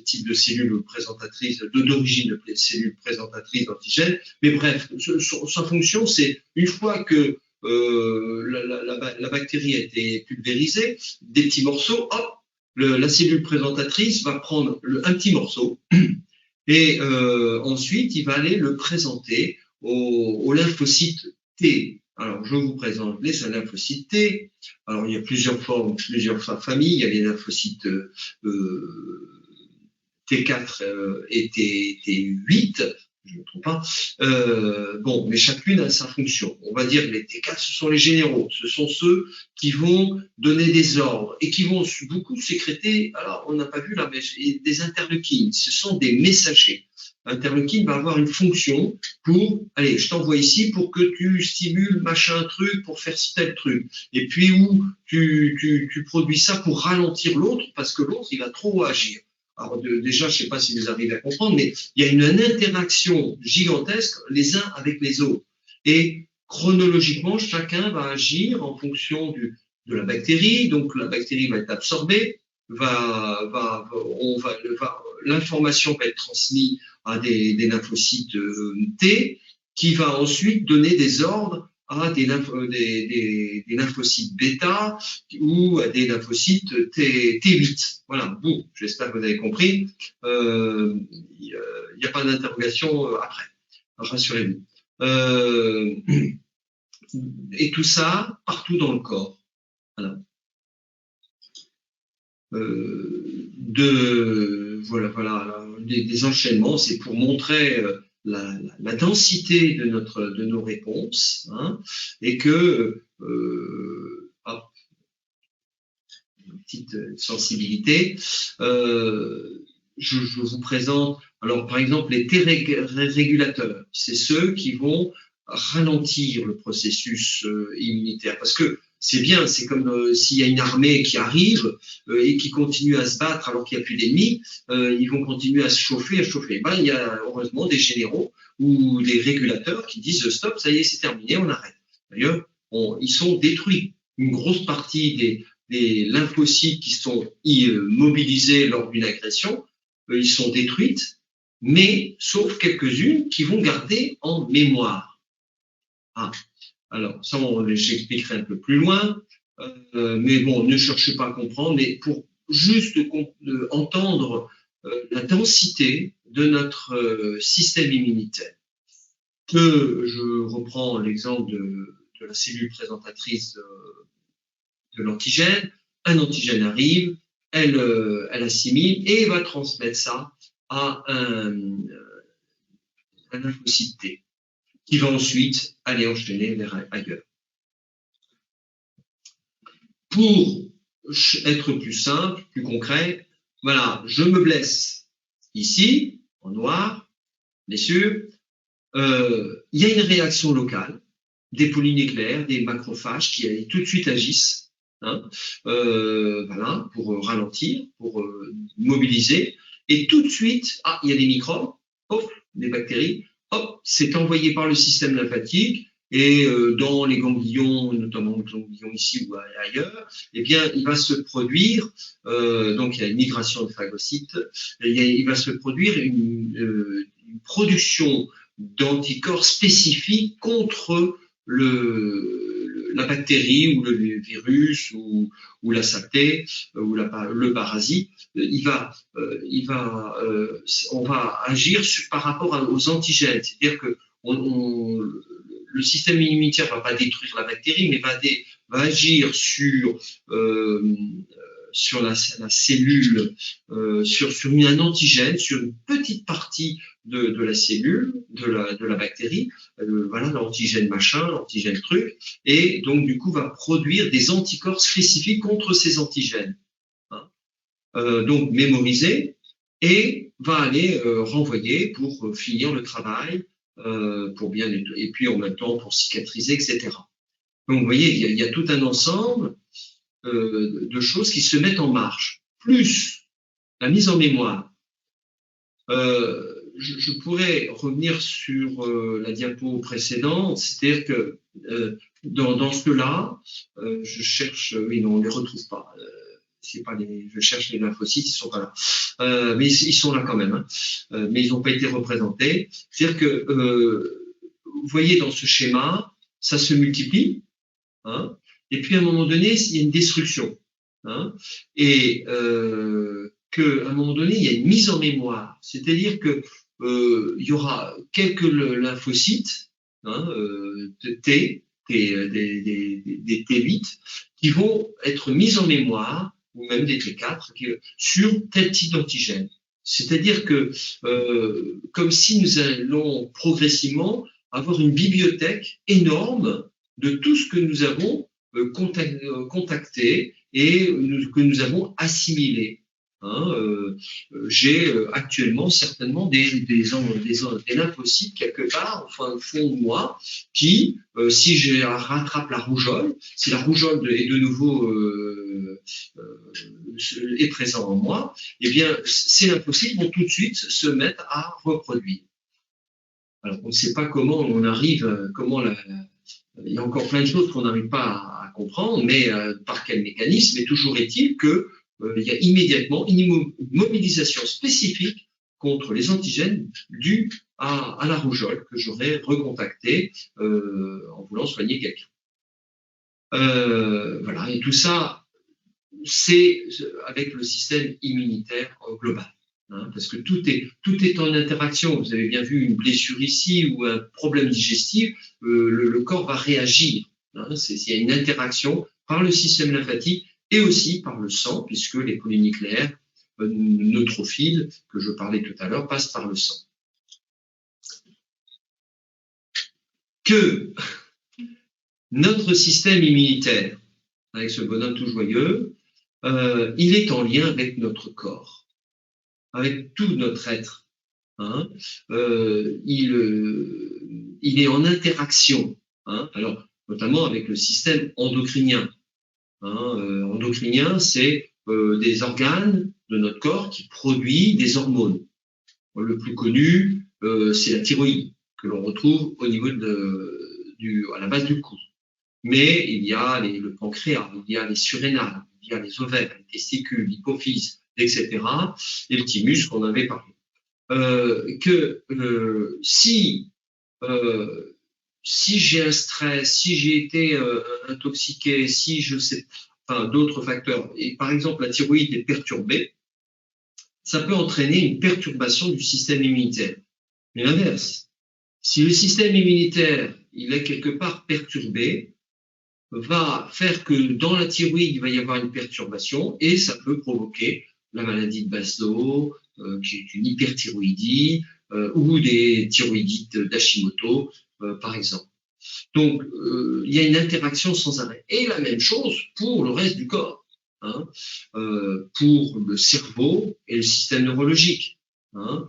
types de cellules présentatrices, d'origine de cellules présentatrices d'antigènes. Mais bref, sa fonction, c'est une fois que la bactérie a été pulvérisée, des petits morceaux, hop, la cellule présentatrice va prendre un petit morceau et ensuite il va aller le présenter au lymphocyte T. Alors je vous présente les lymphocytes T. Alors il y a plusieurs formes, plusieurs familles. Il y a les lymphocytes T4 et T8. Je ne me trompe pas. Bon, mais chacune a sa fonction. On va dire que les T4, ce sont les généraux. Ce sont ceux qui vont donner des ordres et qui vont beaucoup sécréter, alors on n'a pas vu là, mais des interleukines. Ce sont des messagers. L'interleukine va avoir une fonction pour, allez, je t'envoie ici pour que tu stimules machin truc pour faire tel truc. Et puis où tu produis ça pour ralentir l'autre parce que l'autre, il va trop agir. Alors déjà, je ne sais pas si vous arrivez à comprendre, mais il y a une interaction gigantesque les uns avec les autres. Et chronologiquement, chacun va agir en fonction de la bactérie. Donc la bactérie va être absorbée, l'information va être transmise à des lymphocytes T, qui va ensuite donner des ordres à des lymphocytes bêta ou à des lymphocytes T8. Voilà, bon, j'espère que vous avez compris. Il n'y a pas d'interrogation après, rassurez-vous. Et tout ça partout dans le corps. Voilà. Voilà, des enchaînements, c'est pour montrer la densité de nos réponses, hein, et que une petite sensibilité. Je vous présente, alors par exemple, les T-régulateurs, c'est ceux qui vont ralentir le processus immunitaire. Parce que c'est bien, c'est comme s'il y a une armée qui arrive et qui continue à se battre alors qu'il n'y a plus d'ennemis, ils vont continuer à se chauffer, à chauffer. Ben, il y a heureusement des généraux ou des régulateurs qui disent stop, ça y est, c'est terminé, on arrête. D'ailleurs, ils sont détruits. Une grosse partie des lymphocytes qui sont mobilisés lors d'une agression, ils sont détruites, mais sauf quelques-unes qui vont garder en mémoire. Ah, alors ça, j'expliquerai un peu plus loin, mais bon, ne cherchez pas à comprendre, mais pour juste entendre la densité de notre système immunitaire. Que je reprends l'exemple de la cellule présentatrice de l'antigène. Un antigène arrive, elle assimile et va transmettre ça à un lymphocyte T, qui va ensuite aller enchaîner vers ailleurs. Pour être plus simple, plus concret, voilà, je me blesse ici, en noir, bien sûr. Il y a une réaction locale, des polynucléaires, des macrophages qui tout de suite agissent, hein, voilà, pour ralentir, pour mobiliser. Et tout de suite, il y a des microbes, hop, des bactéries, hop, c'est envoyé par le système lymphatique et dans les ganglions, notamment les ganglions ici ou ailleurs, eh bien, il va se produire, donc il y a une migration de phagocytes, il va se produire une production d'anticorps spécifiques contre la bactérie ou le virus ou la saleté ou le parasite. On va agir par rapport aux antigènes, c'est-à-dire que le système immunitaire ne va pas détruire la bactérie, mais va agir sur la cellule, sur un antigène, sur une petite partie de la cellule, de la bactérie, voilà, l'antigène machin, l'antigène truc, et donc du coup va produire des anticorps spécifiques contre ces antigènes, hein. Donc mémoriser, et va aller renvoyer pour finir le travail, pour bien nettoyer, et puis en même temps pour cicatriser, etc. Donc vous voyez, il y a tout un ensemble de choses qui se mettent en marche, plus la mise en mémoire. Je pourrais revenir sur la diapo précédente, c'est-à-dire que dans ceux-là, je cherche, oui, non, on ne les retrouve pas. Je cherche les lymphocytes, ils ne sont pas là. Mais ils sont là quand même, hein. Mais ils n'ont pas été représentés. C'est-à-dire que, vous voyez dans ce schéma, ça se multiplie, hein, et puis à un moment donné, il y a une destruction, hein, et qu'à un moment donné, il y a une mise en mémoire, c'est-à-dire que il y aura quelques lymphocytes, hein, des T8 qui vont être mis en mémoire, ou même des T4, sur tel type d'antigène. C'est-à-dire que comme si nous allons progressivement avoir une bibliothèque énorme de tout ce que nous avons contacté et que nous avons assimilé. Hein, j'ai actuellement certainement des lymphocytes quelque part au fond de moi qui, si je rattrape la rougeole, si la rougeole est de nouveau est présent en moi, eh bien ces lymphocytes vont tout de suite se mettre à reproduire. Alors on ne sait pas comment on arrive, il y a encore plein de choses qu'on n'arrive pas à comprendre, mais par quel mécanisme, mais toujours est-il que il y a immédiatement une mobilisation spécifique contre les antigènes dus à la rougeole que j'aurais recontacté en voulant soigner quelqu'un. Voilà, et tout ça, c'est avec le système immunitaire global. Hein, parce que tout est en interaction. Vous avez bien vu une blessure ici ou un problème digestif, le corps va réagir. Hein, il y a une interaction par le système lymphatique et aussi par le sang, puisque les polynucléaires neutrophiles, que je parlais tout à l'heure, passent par le sang. que notre système immunitaire, avec ce bonhomme tout joyeux, il est en lien avec notre corps, avec tout notre être. Hein. Il est en interaction, hein, alors notamment avec le système endocrinien. Hein, endocrinien, c'est des organes de notre corps qui produisent des hormones. Le plus connu, c'est la thyroïde, que l'on retrouve au niveau à la base du cou. Mais il y a le pancréas, il y a les surrénales, il y a les ovaires, les testicules, l'hypophyse, etc. Et le thymus qu'on avait parlé. Si j'ai un stress, si j'ai été intoxiqué, si je sais, enfin d'autres facteurs, et par exemple la thyroïde est perturbée, ça peut entraîner une perturbation du système immunitaire. Mais l'inverse, si le système immunitaire il est quelque part perturbé, va faire que dans la thyroïde il va y avoir une perturbation et ça peut provoquer la maladie de Baslow, qui est une hyperthyroïdie, ou des thyroïdites d'Hashimoto, par exemple. Donc, il y a une interaction sans arrêt. Et la même chose pour le reste du corps, hein, pour le cerveau et le système neurologique. Hein,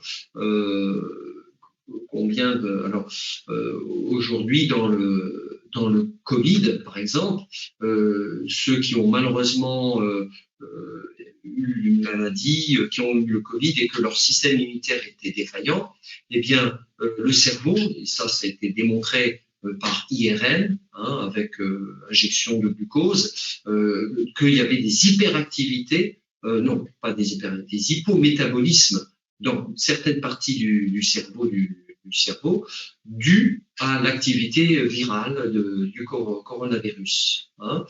aujourd'hui, dans le Covid, par exemple, ceux qui ont malheureusement eu une maladie, qui ont eu le Covid et que leur système immunitaire était défaillant, eh bien, le cerveau, et ça a été démontré par IRM, hein, avec injection de glucose, qu'il y avait des hyperactivités, non, pas des hyperactivités, des hypométabolismes dans certaines parties du cerveau, dû à l'activité virale du coronavirus, hein,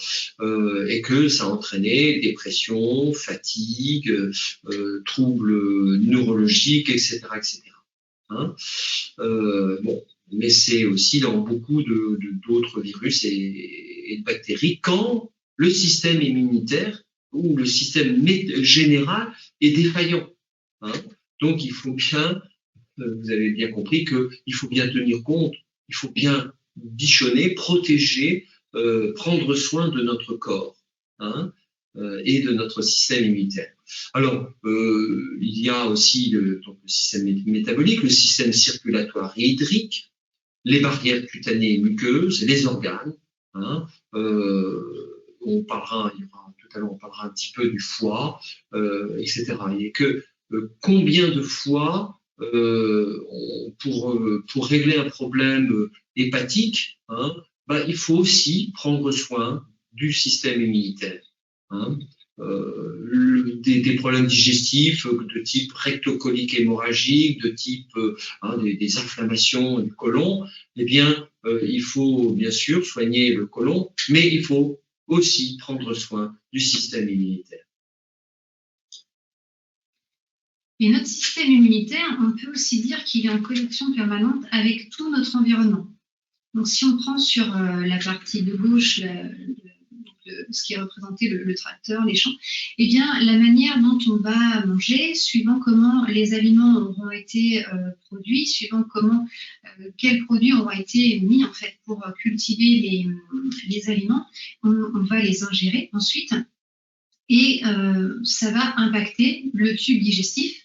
et que ça entraînait dépression, fatigue, troubles neurologiques, etc., etc. Hein. Bon, mais c'est aussi dans beaucoup d'autres virus et de bactéries quand le système immunitaire ou le système général est défaillant. Hein. Donc il faut bien, vous avez bien compris qu'il faut bien tenir compte, il faut bien bichonner, protéger, prendre soin de notre corps, hein, et de notre système immunitaire. Alors, il y a aussi le système métabolique, le système circulatoire et hydrique, les barrières cutanées et muqueuses, les organes. Hein, tout à l'heure, on parlera un petit peu du foie, etc. Et que combien de fois, pour régler un problème hépatique, hein, il faut aussi prendre soin du système immunitaire. Hein. Des problèmes digestifs de type rectocolique hémorragique, de type des inflammations du côlon, eh bien, il faut bien sûr soigner le côlon, mais il faut aussi prendre soin du système immunitaire. Et notre système immunitaire, on peut aussi dire qu'il est en connexion permanente avec tout notre environnement. Donc, si on prend sur la partie de gauche, ce qui est représenté le tracteur, les champs, eh bien, la manière dont on va manger, suivant comment les aliments auront été produits, suivant quels produits auront été mis en fait pour cultiver les aliments, on va les ingérer ensuite, et ça va impacter le tube digestif.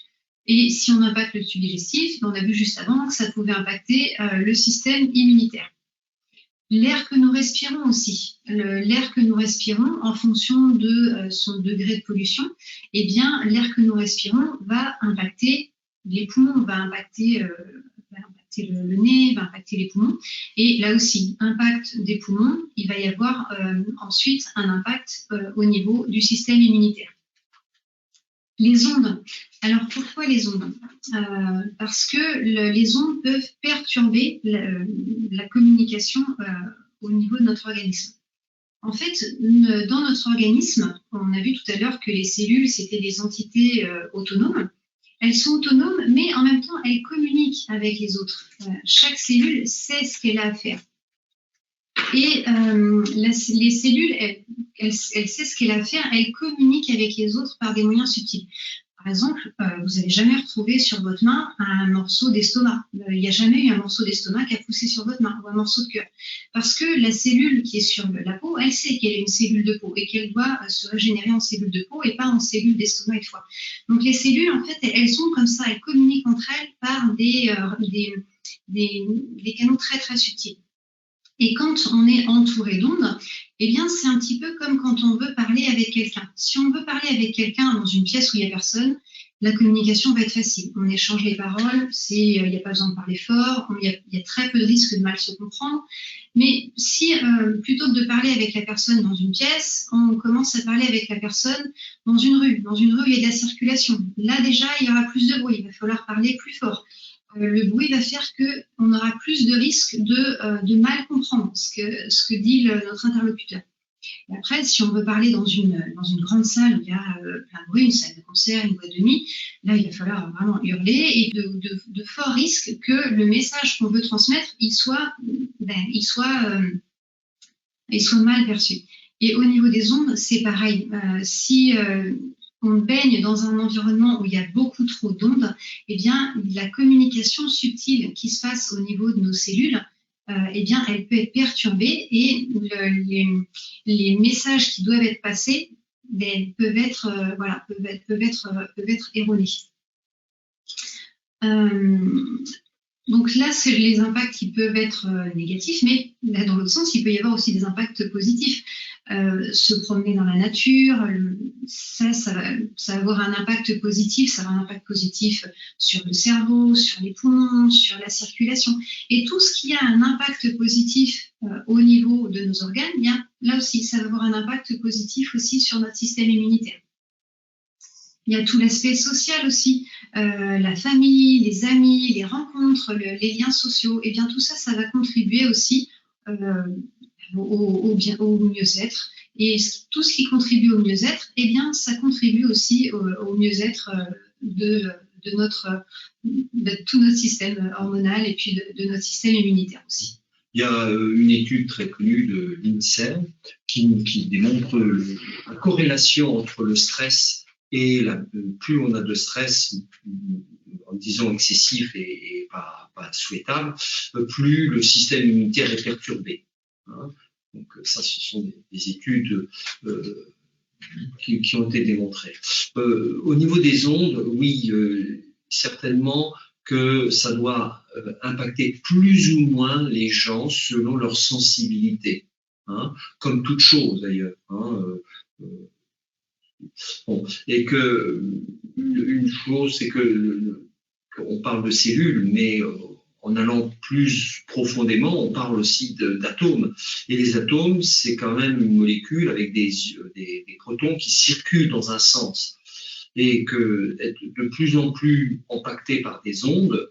Et si on impacte le tube digestif, on a vu juste avant que ça pouvait impacter le système immunitaire. L'air que nous respirons aussi, l'air que nous respirons en fonction de son degré de pollution, eh bien, l'air que nous respirons va impacter les poumons, va impacter le nez, va impacter les poumons. Et là aussi, impact des poumons, il va y avoir ensuite un impact au niveau du système immunitaire. Les ondes. Alors, pourquoi les ondes ? Parce que les ondes peuvent perturber la communication au niveau de notre organisme. En fait, dans notre organisme, on a vu tout à l'heure que les cellules, c'était des entités autonomes. Elles sont autonomes, mais en même temps, elles communiquent avec les autres. Chaque cellule sait ce qu'elle a à faire. Et les cellules, elles savent ce qu'elles a à faire, elles communiquent avec les autres par des moyens subtils. Par exemple, vous n'allez jamais retrouver sur votre main un morceau d'estomac. Il n'y a jamais eu un morceau d'estomac qui a poussé sur votre main ou un morceau de cœur. Parce que la cellule qui est sur la peau, elle sait qu'elle est une cellule de peau et qu'elle doit se régénérer en cellule de peau et pas en cellule d'estomac et de foie. Donc les cellules, en fait, elles sont comme ça, elles communiquent entre elles par des canaux très très subtils. Et quand on est entouré d'ondes, eh bien, c'est un petit peu comme quand on veut parler avec quelqu'un. Si on veut parler avec quelqu'un dans une pièce où il n'y a personne, la communication va être facile. On échange les paroles, il n'y a pas besoin de parler fort, il y a très peu de risques de mal se comprendre. Mais si, plutôt que de parler avec la personne dans une pièce, on commence à parler avec la personne dans une rue où il y a de la circulation, là déjà, il y aura plus de bruit, il va falloir parler plus fort. Le bruit va faire qu'on aura plus de risques de mal comprendre ce que dit notre interlocuteur. Et après, si on veut parler dans une grande salle où il y a plein de bruit, une salle de concert, une boîte de nuit, là, il va falloir vraiment hurler et de forts risques que le message qu'on veut transmettre, il soit mal perçu. Et au niveau des ondes, c'est pareil. Si on baigne dans un environnement où il y a beaucoup trop d'ondes, eh bien, la communication subtile qui se passe au niveau de nos cellules, eh bien, elle peut être perturbée et les messages qui doivent être passés peuvent être erronés. Donc là, c'est les impacts qui peuvent être négatifs, mais là, dans l'autre sens, il peut y avoir aussi des impacts positifs. Se promener dans la nature, ça va avoir un impact positif, ça va avoir un impact positif sur le cerveau, sur les poumons, sur la circulation. Et tout ce qui a un impact positif au niveau de nos organes, bien, là aussi, ça va avoir un impact positif aussi sur notre système immunitaire. Il y a tout l'aspect social aussi, la famille, les amis, les rencontres, les liens sociaux. Et bien tout ça, ça va contribuer aussi au mieux-être. Et tout ce qui contribue au mieux-être, eh bien, ça contribue aussi au mieux-être de tout notre système hormonal et puis de notre système immunitaire aussi. Il y a une étude très connue de l'INSERM qui démontre la corrélation entre le stress et plus on a de stress, en disant excessif et pas souhaitable, plus le système immunitaire est perturbé. Hein. Donc ça, ce sont des études qui ont été démontrées. Au niveau des ondes, oui, certainement que ça doit impacter plus ou moins les gens selon leur sensibilité, hein, comme toute chose d'ailleurs. Hein, bon, et que une chose, c'est qu'on parle de cellules, mais en allant plus profondément, on parle aussi d'atomes. Et les atomes, c'est quand même une molécule avec des protons qui circulent dans un sens. Et que être de plus en plus impacté par des ondes,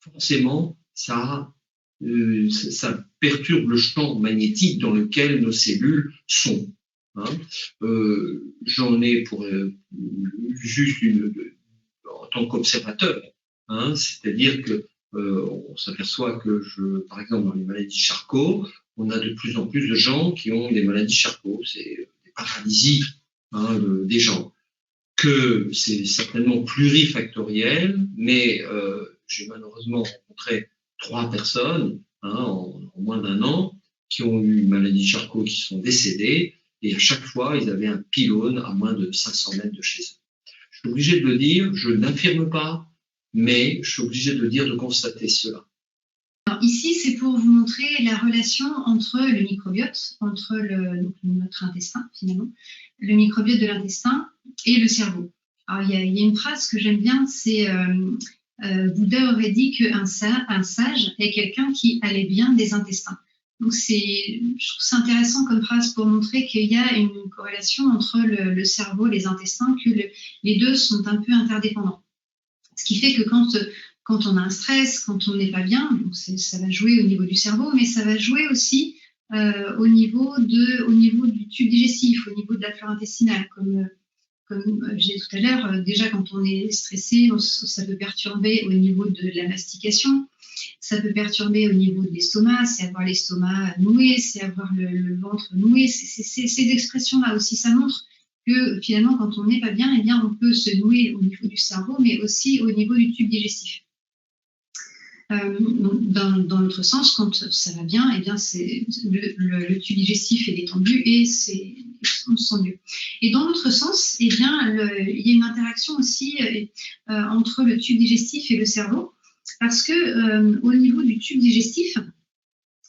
forcément, ça perturbe le champ magnétique dans lequel nos cellules sont. Hein. J'en ai pour juste en tant qu'observateur, hein, c'est-à-dire que on s'aperçoit que par exemple, dans les maladies de Charcot, on a de plus en plus de gens qui ont des maladies de Charcot, c'est des paralysies, hein, des jambes, que c'est certainement plurifactoriel, mais j'ai malheureusement rencontré 3 personnes, hein, en moins d'1 an qui ont eu une maladie de Charcot, qui sont décédées, et à chaque fois, ils avaient un pylône à moins de 500 mètres de chez eux. Je suis obligé de le dire, je n'affirme pas, mais je suis obligé de le dire, de constater cela. Alors ici, c'est pour vous montrer la relation entre le microbiote, entre notre intestin finalement, le microbiote de l'intestin et le cerveau. Alors il y a une phrase que j'aime bien, c'est Bouddha aurait dit qu'un sage est quelqu'un qui allait bien des intestins. Donc je trouve ça intéressant comme phrase pour montrer qu'il y a une corrélation entre le cerveau et les intestins, que les deux sont un peu interdépendants. Ce qui fait que quand on a un stress, quand on n'est pas bien, donc ça va jouer au niveau du cerveau, mais ça va jouer aussi au niveau du tube digestif, au niveau de la flore intestinale. Comme je disais tout à l'heure, déjà quand on est stressé, ça peut perturber au niveau de la mastication, ça peut perturber au niveau de l'estomac, c'est avoir l'estomac noué, c'est avoir le ventre noué. Ces expressions-là aussi, ça montre que finalement, quand on n'est pas bien, eh bien, on peut se nouer au niveau du cerveau, mais aussi au niveau du tube digestif. Dans l'autre sens, quand ça va bien, eh bien, le tube digestif est détendu et on se sent mieux. Et dans l'autre sens, eh bien, il y a une interaction aussi entre le tube digestif et le cerveau, parce que au niveau du tube digestif,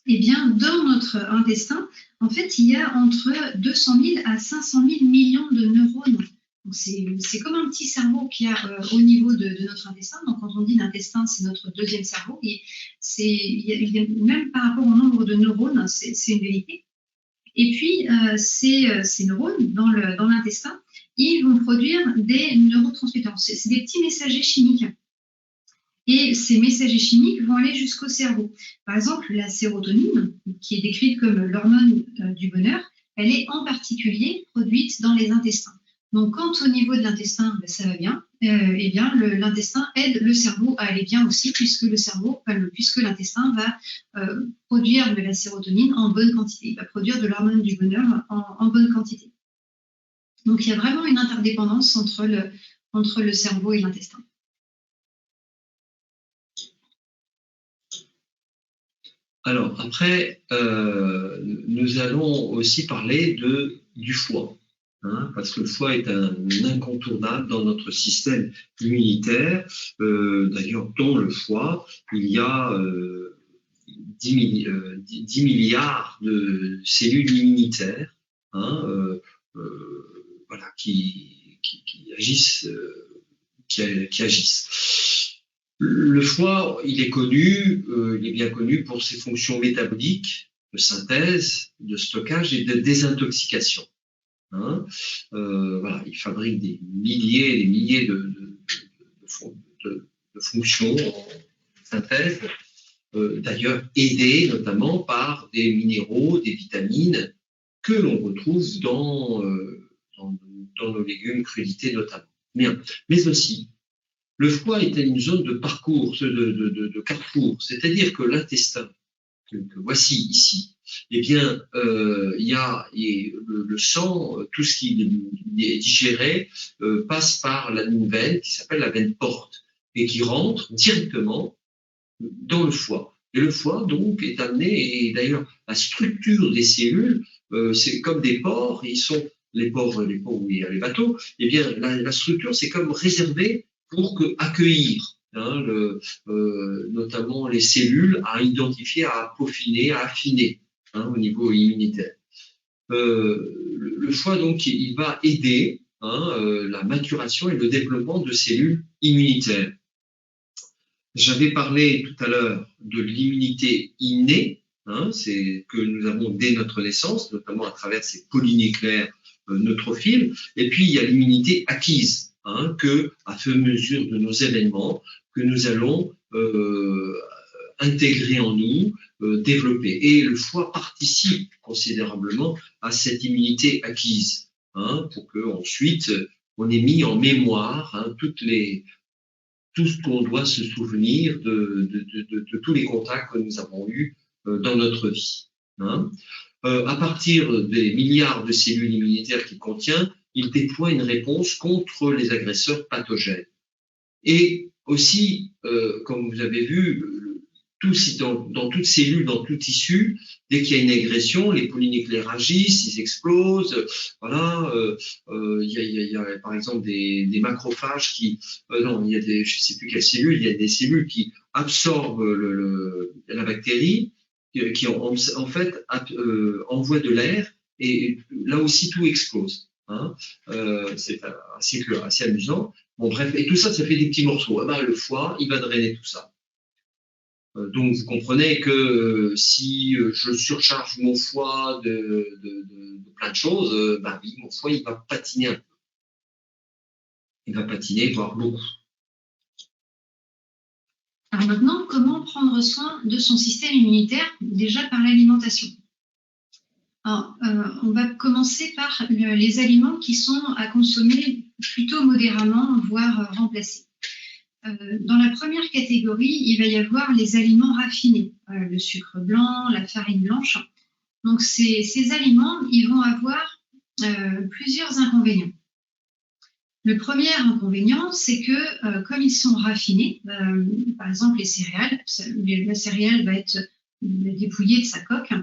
eh bien, dans notre intestin, en fait, il y a entre 200 000 à 500 000 millions de neurones. C'est comme un petit cerveau qu'il y a au niveau de notre intestin. Donc, quand on dit l'intestin, c'est notre deuxième cerveau. Et même par rapport au nombre de neurones, c'est une vérité. Et puis, ces neurones dans l'intestin, ils vont produire des neurotransmetteurs. C'est des petits messagers chimiques. Et ces messagers chimiques vont aller jusqu'au cerveau. Par exemple, la sérotonine, qui est décrite comme l'hormone du bonheur, elle est en particulier produite dans les intestins. Donc, quand au niveau de l'intestin, ça va bien, eh bien, l'intestin aide le cerveau à aller bien aussi, puisque l'intestin va produire de la sérotonine en bonne quantité. Il va produire de l'hormone du bonheur en bonne quantité. Donc, il y a vraiment une interdépendance entre le cerveau et l'intestin. Alors, après, nous allons aussi parler du foie, hein, parce que le foie est un incontournable dans notre système immunitaire. D'ailleurs, dans le foie, il y a 10 milliards de cellules immunitaires, hein, voilà, qui agissent. Qui agissent. Le foie, il est bien connu pour ses fonctions métaboliques, de synthèse, de stockage et de désintoxication. Hein, voilà, il fabrique des milliers et des milliers de fonctions en synthèse, d'ailleurs aidées notamment par des minéraux, des vitamines que l'on retrouve dans nos légumes crudités notamment. Mais aussi, le foie est une zone de parcours, de carrefour, c'est-à-dire que l'intestin, que voici ici, eh bien, il y a le sang, tout ce qui est digéré passe par une veine qui s'appelle la veine porte et qui rentre directement dans le foie. Et le foie, donc, est amené, et d'ailleurs, la structure des cellules, c'est comme des pores, les pores où il y a les bateaux, eh bien, la structure, c'est comme réservé pour accueillir hein, notamment les cellules à identifier, à peaufiner, à affiner hein, au niveau immunitaire. Le foie, donc, il va aider hein, la maturation et le développement de cellules immunitaires. J'avais parlé tout à l'heure de l'immunité innée, hein, c'est que nous avons dès notre naissance, notamment à travers ces polynucléaires neutrophiles, et puis il y a l'immunité acquise, hein, que à fur et à mesure de nos événements, que nous allons intégrer en nous, développer. Et le foie participe considérablement à cette immunité acquise, hein, pour que ensuite on ait mis en mémoire hein, tout ce qu'on doit se souvenir de tous les contacts que nous avons eus dans notre vie. Hein. À partir des milliards de cellules immunitaires qu'il contient, il déploie une réponse contre les agresseurs pathogènes. Et aussi, comme vous avez vu, dans toute cellule, dans tout tissu, dès qu'il y a une agression, les polynucléaires agissent, ils explosent. Voilà, il y a par exemple des macrophages qui, non, il y a je sais plus quelles cellules, il y a des cellules qui absorbent la bactérie, qui en fait envoient de l'air, et là aussi tout explose. Hein. C'est assez amusant. Bon bref, et tout ça, ça fait des petits morceaux. Ah ben, le foie, il va drainer tout ça. Donc, vous comprenez que si je surcharge mon foie de plein de choses, ben oui, mon foie, il va patiner un peu. Il va patiner, voire beaucoup. Alors maintenant, comment prendre soin de son système immunitaire? Déjà par l'alimentation. Alors, on va commencer par les aliments qui sont à consommer plutôt modérément, voire remplacer. Dans la première catégorie, il va y avoir les aliments raffinés, le sucre blanc, la farine blanche. Donc ces aliments, ils vont avoir plusieurs inconvénients. Le premier inconvénient, c'est que comme ils sont raffinés, par exemple les céréales, la céréale va être dépouillée de sa coque.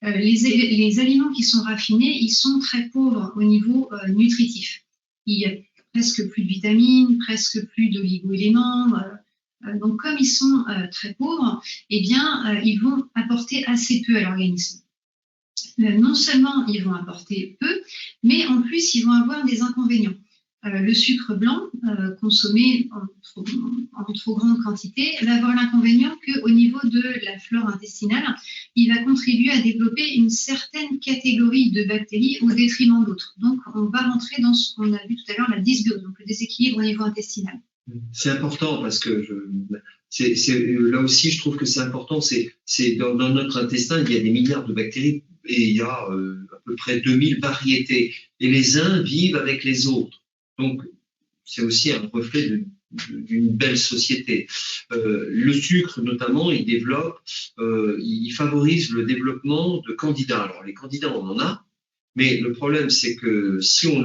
Les aliments qui sont raffinés, ils sont très pauvres au niveau nutritif. Il y a presque plus de vitamines, presque plus d'oligo-éléments. Donc comme ils sont très pauvres, eh bien ils vont apporter assez peu à l'organisme. Non seulement ils vont apporter peu, mais en plus ils vont avoir des inconvénients. Le sucre blanc, consommé en trop grande quantité, va avoir l'inconvénient qu'au niveau de la flore intestinale, il va contribuer à développer une certaine catégorie de bactéries au détriment d'autres. Donc, on va rentrer dans ce qu'on a vu tout à l'heure, la dysbiose, donc le déséquilibre au niveau intestinal. C'est important parce que là aussi, je trouve que c'est important. C'est dans notre intestin, il y a des milliards de bactéries et il y a à peu près 2000 variétés. Et les uns vivent avec les autres. Donc, c'est aussi un reflet d'une belle société. Le sucre, notamment, il favorise le développement de candidats. Alors, les candidats, on en a, mais le problème, c'est que si on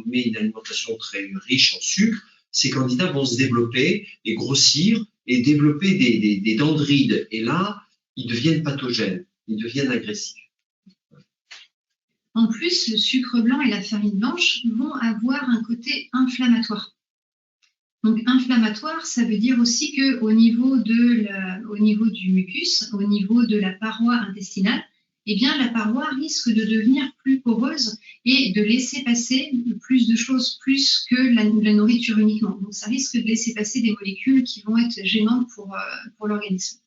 met une alimentation très riche en sucre, ces candidats vont se développer et grossir et développer des dendrites. Et là, ils deviennent pathogènes, ils deviennent agressifs. En plus, le sucre blanc et la farine blanche vont avoir un côté inflammatoire. Donc, inflammatoire, ça veut dire aussi qu'au niveau du mucus, au niveau de la paroi intestinale, eh bien, la paroi risque de devenir plus poreuse et de laisser passer plus de choses, plus que la nourriture uniquement. Donc, ça risque de laisser passer des molécules qui vont être gênantes pour l'organisme.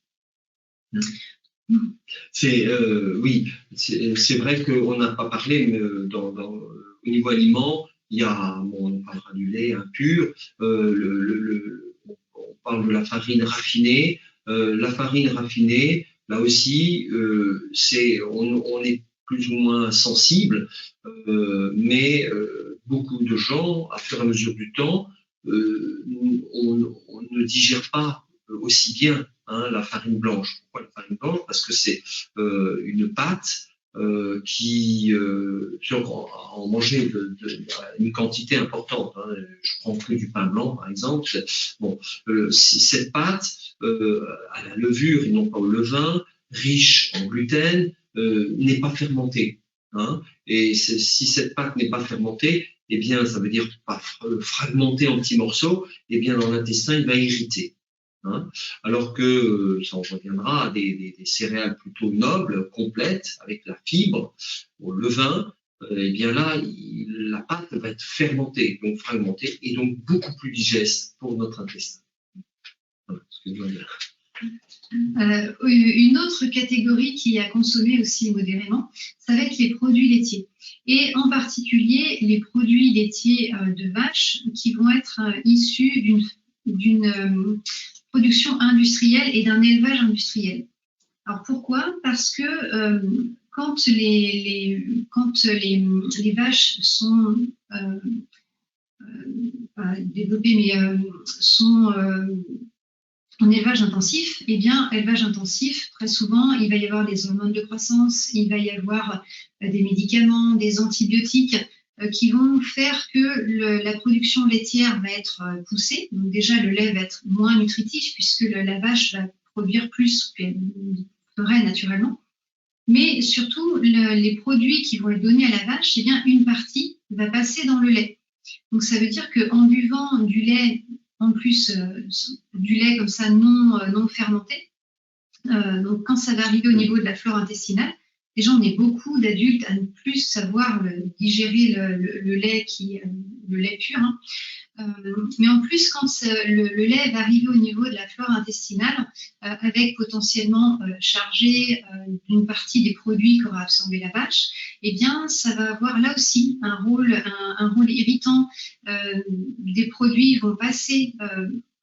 Oui, c'est vrai qu'on n'a pas parlé, mais au niveau aliment, il y a, on parlera du lait impur, on parle de la farine raffinée. La farine raffinée, là aussi, on est plus ou moins sensible, mais beaucoup de gens, à fur et à mesure du temps, on ne digère pas aussi bien la farine blanche. Pourquoi la farine blanche? Parce que c'est une pâte qui, en manger une quantité importante. Je prends que du pain blanc, par exemple. Bon, si cette pâte à la levure et non pas au levain, riche en gluten, n'est pas fermentée. Et si cette pâte n'est pas fermentée, eh bien, ça veut dire pas fragmentée en petits morceaux, eh bien, dans l'intestin, il va irriter. Alors que ça en reviendra à des céréales plutôt nobles, complètes, avec la fibre, au levain, et bien là, la pâte va être fermentée, donc fragmentée, et donc beaucoup plus digeste pour notre intestin. Voilà ce que je dois dire. Une autre catégorie qui est à consommer aussi modérément, ça va être les produits laitiers. Et en particulier, les produits laitiers de vache qui vont être issus d'une production industrielle et d'un élevage industriel. Alors pourquoi? Parce que quand les vaches sont pas développées, mais sont en élevage intensif, eh bien, élevage intensif, très souvent, il va y avoir des hormones de croissance, il va y avoir des médicaments, des antibiotiques qui vont faire que la production laitière va être poussée. Donc déjà, le lait va être moins nutritif puisque la vache va produire plus qu'elle ferait naturellement. Mais surtout, les produits qui vont être donnés à la vache, eh bien, une partie va passer dans le lait. Donc ça veut dire qu'en buvant du lait, en plus du lait comme ça non fermenté, donc quand ça va arriver au niveau de la flore intestinale, déjà on est beaucoup d'adultes à ne plus savoir digérer le lait le lait pur. Mais en plus, quand le lait va arriver au niveau de la flore intestinale, avec potentiellement chargé d'une partie des produits qu'aura absorbé la vache, eh bien, ça va avoir là aussi un rôle irritant. Des produits vont passer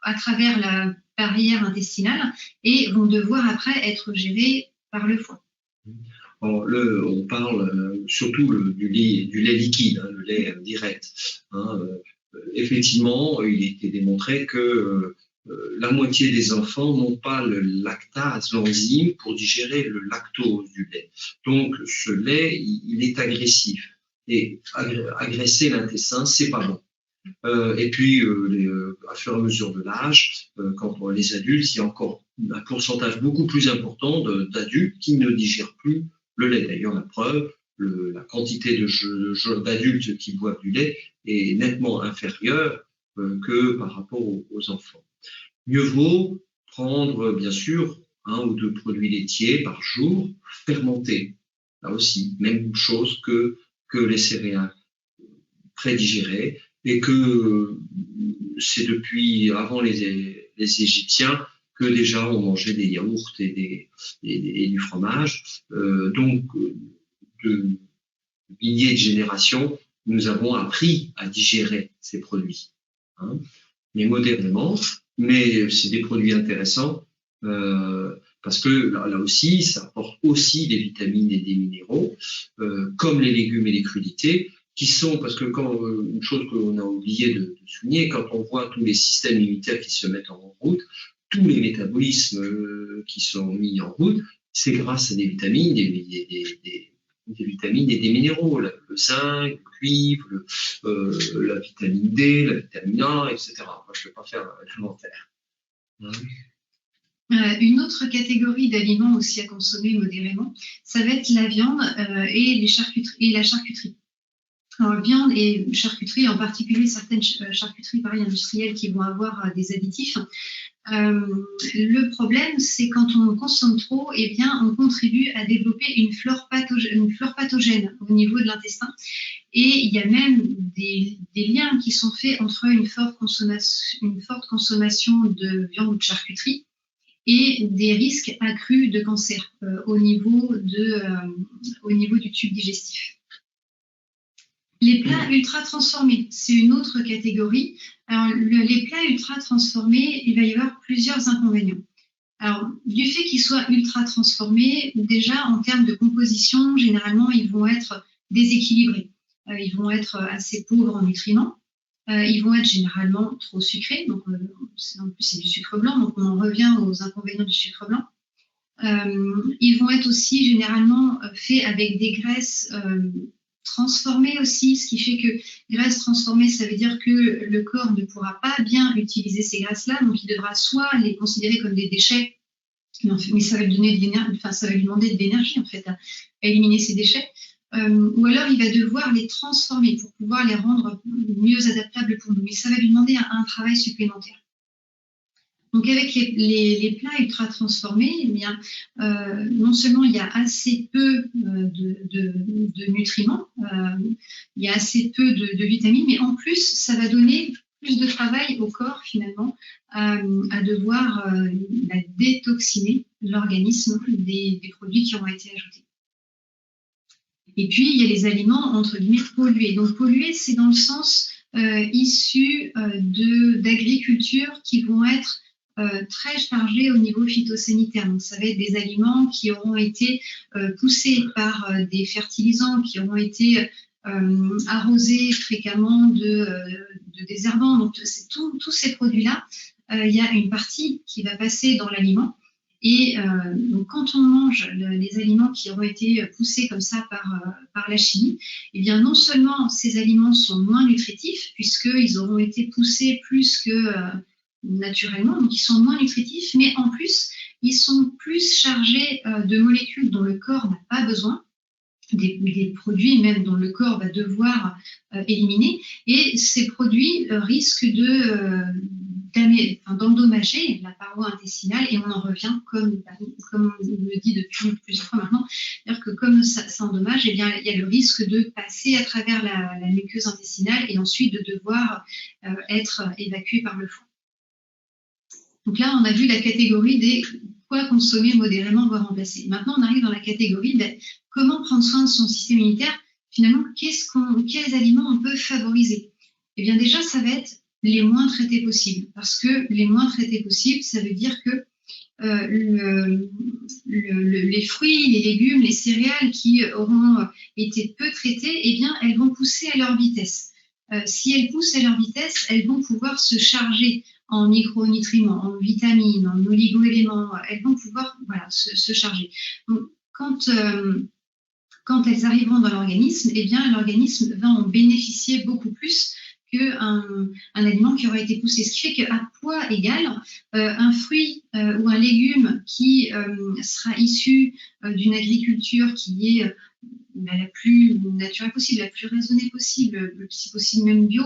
à travers la barrière intestinale et vont devoir après être gérés par le foie. On parle surtout du lait liquide, le lait direct. Effectivement, il a été démontré que la moitié des enfants n'ont pas le lactase, l'enzyme, pour digérer le lactose du lait. Donc, ce lait, il est agressif. Et agresser l'intestin, c'est pas bon. Et puis, à fur et à mesure de l'âge, quand on les adultes, il y a encore un pourcentage beaucoup plus important d'adultes qui ne digèrent plus le lait. D'ailleurs, la preuve, la quantité d'adultes qui boivent du lait est nettement inférieure que par rapport aux enfants. Mieux vaut prendre, bien sûr, 1 ou 2 produits laitiers par jour, fermentés. Là aussi, même chose que les céréales prédigérées, et que c'est depuis avant les Égyptiens que déjà on mangeait des yaourts et du fromage. Donc, de milliers de générations, nous avons appris à digérer ces produits, hein, mais modérément. Mais c'est des produits intéressants parce que là aussi, ça apporte aussi des vitamines et des minéraux, comme les légumes et les crudités, qui sont, parce que une chose qu'on a oublié de souligner, quand on voit tous les systèmes immunitaires qui se mettent en route, tous les métabolismes qui sont mis en route, c'est grâce à des vitamines, des vitamines et des minéraux, le zinc, le cuivre, la vitamine D, la vitamine A, etc. Moi, je ne vais pas faire l'inventaire. Une autre catégorie d'aliments aussi à consommer modérément, ça va être la viande et la charcuterie. Alors, viande et charcuterie, en particulier certaines charcuteries industrielles qui vont avoir des additifs. Le problème, c'est quand on consomme trop, eh bien, on contribue à développer une flore pathogène au niveau de l'intestin. Et il y a même des liens qui sont faits entre une forte consommation de viande ou de charcuterie et des risques accrus de cancer au niveau du tube digestif. Les plats ultra transformés, c'est une autre catégorie. Alors, les plats ultra transformés, il va y avoir plusieurs inconvénients. Alors, du fait qu'ils soient ultra transformés, déjà en termes de composition, généralement, ils vont être déséquilibrés. Ils vont être assez pauvres en nutriments. Ils vont être généralement trop sucrés. Donc, en plus, c'est du sucre blanc, donc on en revient aux inconvénients du sucre blanc. Ils vont être aussi généralement faits avec des graisses transformées aussi, ce qui fait que graisses transformées, ça veut dire que le corps ne pourra pas bien utiliser ces graisses-là, donc il devra soit les considérer comme des déchets, mais ça va lui donner de l'énergie, ça va lui demander de l'énergie en fait à éliminer ces déchets, ou alors il va devoir les transformer pour pouvoir les rendre mieux adaptables pour nous, mais ça va lui demander un travail supplémentaire. Donc avec les plats ultra transformés, eh bien, non seulement il y a assez peu de nutriments, il y a assez peu de vitamines, mais en plus ça va donner plus de travail au corps finalement à devoir détoxiner l'organisme des produits qui ont été ajoutés. Et puis il y a les aliments entre guillemets pollués. Donc pollués, c'est dans le sens issus d'agriculture qui vont être très chargés au niveau phytosanitaire. Donc, ça va être des aliments qui auront été poussés par des fertilisants, qui auront été arrosés fréquemment de désherbants. Donc, tous ces produits-là, il y a une partie qui va passer dans l'aliment. Et donc, quand on mange les aliments qui auront été poussés comme ça par la chimie, eh bien, non seulement ces aliments sont moins nutritifs, puisqu'ils auront été poussés plus que naturellement, donc ils sont moins nutritifs, mais en plus, ils sont plus chargés de molécules dont le corps n'a pas besoin, des produits même dont le corps va devoir éliminer, et ces produits risquent d'endommager la paroi intestinale, et on en revient, comme on le dit depuis plusieurs fois maintenant, c'est-à-dire que comme ça endommage, eh bien, il y a le risque de passer à travers la muqueuse intestinale et ensuite de devoir être évacué par le foie. Donc là, on a vu la catégorie des quoi consommer modérément, voire remplacer. Maintenant, on arrive dans la catégorie de comment prendre soin de son système immunitaire. Finalement, quels aliments on peut favoriser? Eh bien, déjà, ça va être les moins traités possibles. Parce que les moins traités possibles, ça veut dire que les fruits, les légumes, les céréales qui auront été peu traités, eh bien, elles vont pousser à leur vitesse. Si elles poussent à leur vitesse, elles vont pouvoir se charger en micronutriments, en vitamines, en oligo-éléments, elles vont pouvoir se charger. Donc, quand quand elles arriveront dans l'organisme, eh bien, l'organisme va en bénéficier beaucoup plus qu'un aliment qui aura été poussé. Ce qui fait qu'à poids égal, un fruit ou un légume qui sera issu d'une agriculture qui est la plus naturelle possible, la plus raisonnée possible, si possible même bio,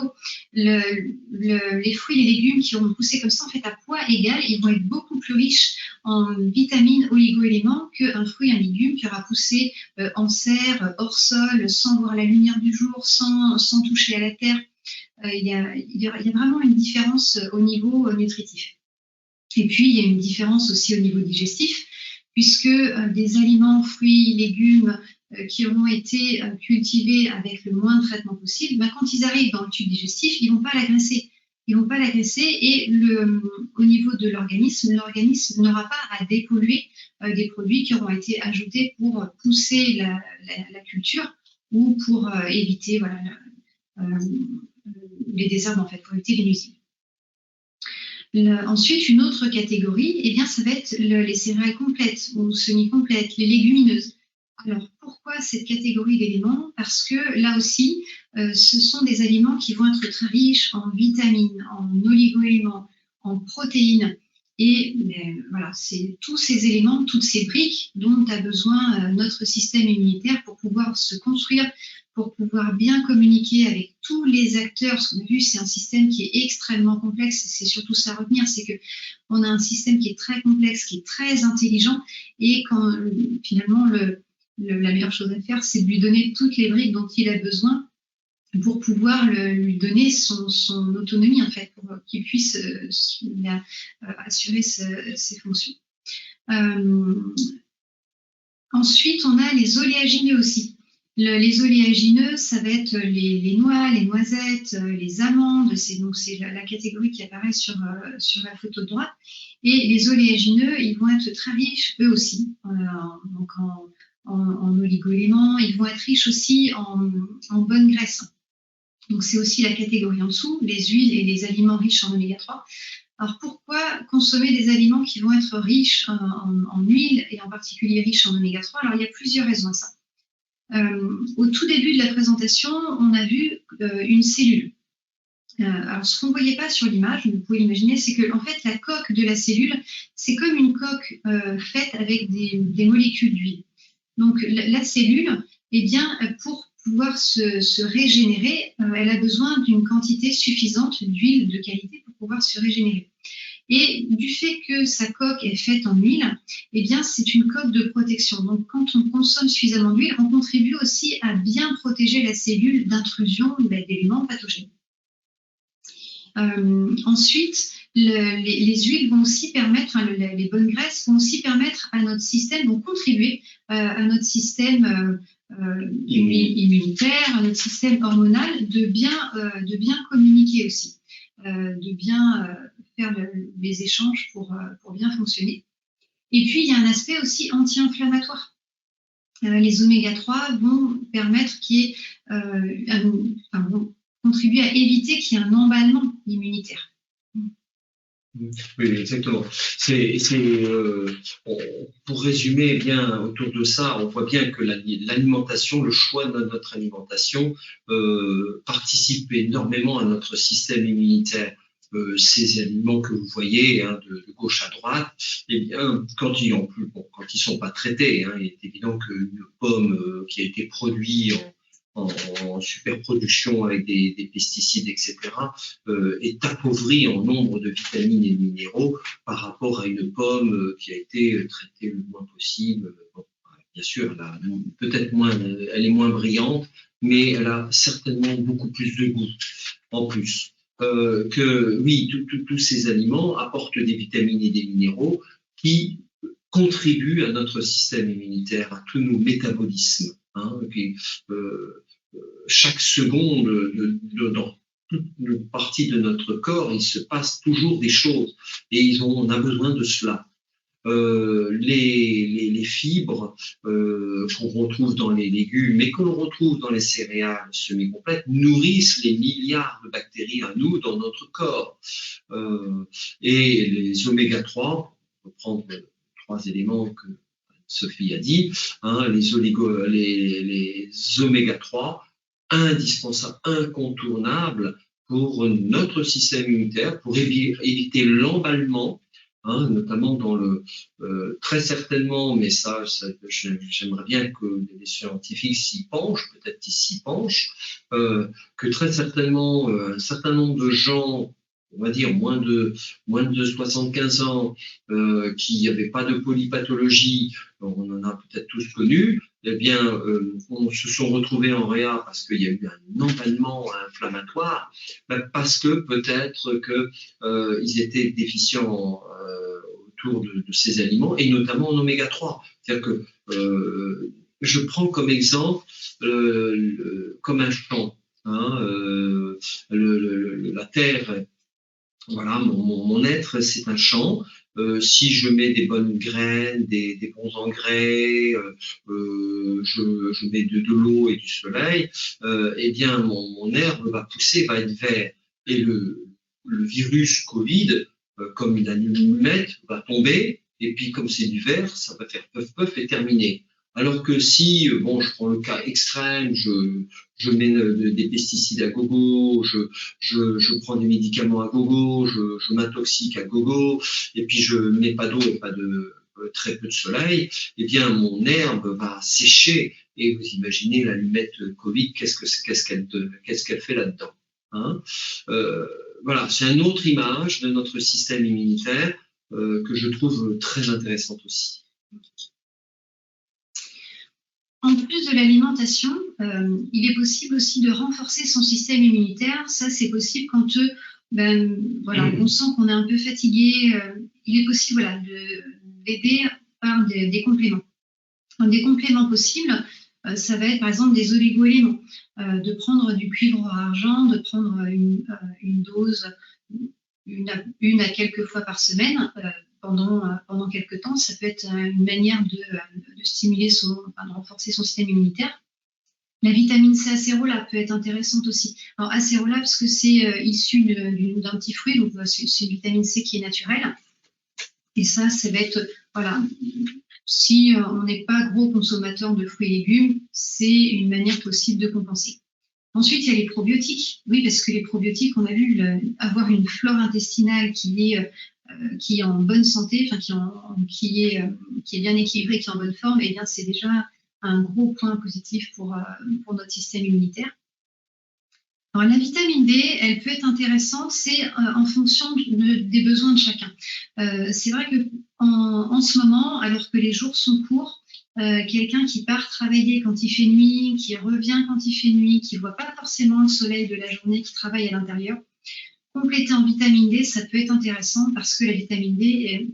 les fruits et les légumes qui auront poussé comme ça, en fait, à poids égal, ils vont être beaucoup plus riches en vitamines, oligo-éléments qu'un fruit et un légume qui aura poussé en serre, hors sol, sans voir la lumière du jour, sans toucher à la terre. Il y a vraiment une différence au niveau nutritif. Et puis, il y a une différence aussi au niveau digestif, puisque des aliments, fruits, légumes qui auront été cultivés avec le moins de traitement possible, quand ils arrivent dans le tube digestif, ils ne vont pas l'agresser. Ils vont pas l'agresser et au niveau de l'organisme n'aura pas à dépolluer des produits qui auront été ajoutés pour pousser la culture ou pour éviter les désherbes, en fait, pour éviter les nuisibles. Ensuite, une autre catégorie, eh bien, ça va être les céréales complètes ou semi-complètes, les légumineuses. Alors, pourquoi cette catégorie d'éléments? Parce que là aussi, ce sont des aliments qui vont être très riches en vitamines, en oligo-éléments, en protéines. Et voilà, c'est tous ces éléments, toutes ces briques dont a besoin notre système immunitaire pour pouvoir se construire, pour pouvoir bien communiquer avec tous les acteurs. Ce qu'on a vu, c'est un système qui est extrêmement complexe. C'est surtout ça à retenir, c'est qu'on a un système qui est très complexe, qui est très intelligent. Et quand finalement, la meilleure chose à faire, c'est de lui donner toutes les briques dont il a besoin pour pouvoir lui donner son autonomie, en fait, pour qu'il puisse assurer ses fonctions. Ensuite, on a les oléagineux aussi. Les oléagineux, ça va être les noix, les noisettes, les amandes, c'est la catégorie qui apparaît sur la photo de droite. Et les oléagineux, ils vont être très riches, eux aussi, donc en oligo-éléments. Ils vont être riches aussi en bonnes graisses. Donc, c'est aussi la catégorie en dessous, les huiles et les aliments riches en oméga 3. Alors, pourquoi consommer des aliments qui vont être riches en huile et en particulier riches en oméga 3? Alors, il y a plusieurs raisons à ça. Au tout début de la présentation, on a vu une cellule. Alors, ce qu'on ne voyait pas sur l'image, vous pouvez l'imaginer, c'est que en fait, la coque de la cellule, c'est comme une coque faite avec des molécules d'huile. Donc, la cellule, eh bien, pour pouvoir se régénérer, elle a besoin d'une quantité suffisante d'huile de qualité pour pouvoir se régénérer. Et du fait que sa coque est faite en huile, eh bien, c'est une coque de protection. Donc, quand on consomme suffisamment d'huile, on contribue aussi à bien protéger la cellule d'intrusion d'éléments pathogènes. Ensuite, les huiles vont aussi permettre, les bonnes graisses vont aussi permettre à notre système, vont contribuer à notre système immunitaire, à notre système hormonal, de bien communiquer aussi, de bien faire les échanges pour bien fonctionner. Et puis, il y a un aspect aussi anti-inflammatoire. Les oméga 3 vont permettre vont contribuer à éviter qu'il y ait un emballement immunitaire. Oui, exactement. Pour résumer bien autour de ça, on voit bien que l'alimentation, le choix de notre alimentation participe énormément à notre système immunitaire. Ces aliments que vous voyez de gauche à droite, eh bien, quand ils sont pas traités, il est évident qu'une pomme qui a été produite en superproduction avec des pesticides, etc., est appauvrie en nombre de vitamines et de minéraux par rapport à une pomme qui a été traitée le moins possible. Bon, bien sûr, elle est moins brillante, mais elle a certainement beaucoup plus de goût en plus. Oui, tous ces aliments apportent des vitamines et des minéraux qui contribuent à notre système immunitaire, à tous nos métabolismes. Chaque seconde, dans toute une partie de notre corps, il se passe toujours des choses et on a besoin de cela. Les fibres qu'on retrouve dans les légumes et qu'on retrouve dans les céréales semi-complètes nourrissent les milliards de bactéries à nous dans notre corps. Et les oméga 3, on peut prendre 3 éléments Sophie a dit, hein, les oméga 3, indispensables, incontournables pour notre système immunitaire, pour éviter l'emballement, hein, notamment dans très certainement, mais ça j'aimerais bien que les scientifiques s'y penchent, peut-être qu'ils s'y penchent, que très certainement un certain nombre de gens, on va dire moins de 75 ans, qui n'avaient pas de polypathologie, on en a peut-être tous connu, eh bien, on se sont retrouvés en réa parce qu'il y a eu un emballement inflammatoire, parce que peut-être qu'ils étaient déficients autour de ces aliments, et notamment en oméga 3. C'est-à-dire que je prends comme exemple comme un champ, hein, la terre. Voilà, mon être, c'est un champ. Si je mets des bonnes graines, des bons engrais, je mets de l'eau et du soleil, eh bien, mon herbe va pousser, va être vert. Et le virus Covid, comme une allumette, va tomber. Et puis, comme c'est du vert, ça va faire puff puff et terminer. Alors que si, bon, je prends le cas extrême, je mets des pesticides à gogo, je prends des médicaments à gogo, je m'intoxique à gogo, et puis je mets pas d'eau et très peu de soleil, eh bien mon herbe va sécher. Et vous imaginez l'allumette Covid, qu'est-ce qu'elle fait là-dedans, hein? Voilà, c'est une autre image de notre système immunitaire que je trouve très intéressante aussi. En plus de l'alimentation, il est possible aussi de renforcer son système immunitaire. Ça, c'est possible quand on sent qu'on est un peu fatigué. Il est possible d'aider par des compléments. Des compléments possibles, ça va être par exemple des oligo-éléments, de prendre du cuivre-argent, de prendre une dose, une à quelques fois par semaine, pendant quelques temps. Ça peut être une manière de stimuler de renforcer son système immunitaire. La vitamine C acérolate peut être intéressante aussi. Alors acérolate parce que c'est issu d'un petit fruit, donc c'est une vitamine C qui est naturelle. Et ça va être, voilà, si on n'est pas gros consommateur de fruits et légumes, c'est une manière possible de compenser. Ensuite, il y a les probiotiques. Oui, parce que les probiotiques, on a vu avoir une flore intestinale qui est en bonne santé, enfin qui est bien équilibrée, qui est en bonne forme, et bien c'est déjà un gros point positif pour notre système immunitaire. Alors, la vitamine D, elle peut être intéressante, c'est en fonction des besoins de chacun. C'est vrai que en ce moment, alors que les jours sont courts, quelqu'un qui part travailler quand il fait nuit, qui revient quand il fait nuit, qui ne voit pas forcément le soleil de la journée, qui travaille à l'intérieur, compléter en vitamine D, ça peut être intéressant parce que la vitamine D est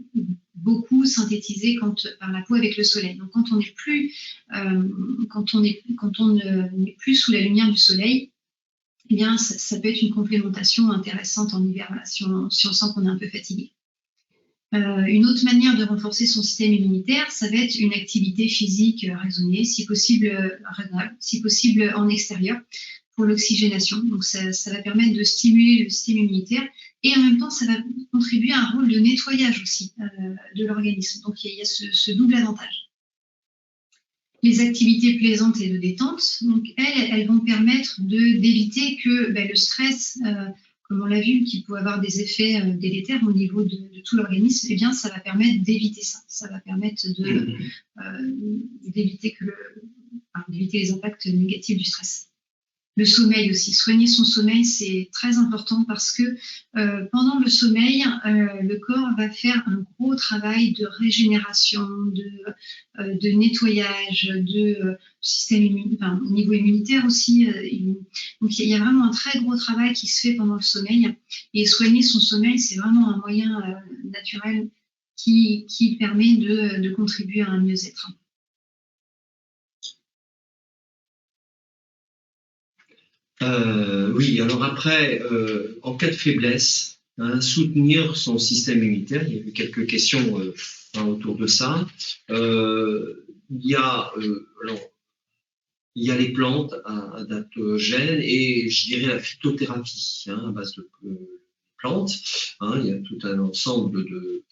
beaucoup synthétisée par la peau avec le soleil. Donc, quand on n'est plus sous la lumière du soleil, eh bien, ça peut être une complémentation intéressante en hiver, voilà, si on sent qu'on est un peu fatigué. Une autre manière de renforcer son système immunitaire, ça va être une activité physique raisonnée, si possible en extérieur, pour l'oxygénation. Donc, ça va permettre de stimuler le système immunitaire et en même temps, ça va contribuer à un rôle de nettoyage aussi de l'organisme. Donc, il y a ce double avantage. Les activités plaisantes et de détente, donc elles vont permettre d'éviter que le stress, comme on l'a vu, qui peut avoir des effets délétères au niveau de tout l'organisme, eh bien, ça va permettre d'éviter ça. Ça va permettre d'éviter les impacts négatifs du stress. Le sommeil aussi. Soigner son sommeil, c'est très important parce que pendant le sommeil, le corps va faire un gros travail de régénération, de nettoyage, de système immunitaire, au niveau immunitaire aussi. Donc, il y a vraiment un très gros travail qui se fait pendant le sommeil. Et soigner son sommeil, c'est vraiment un moyen naturel qui permet de contribuer à un mieux-être. Oui, alors après, en cas de faiblesse, soutenir son système immunitaire, il y a eu quelques questions autour de ça. Il y a les plantes adaptogènes et je dirais la phytothérapie à base de plantes. Il y a tout un ensemble de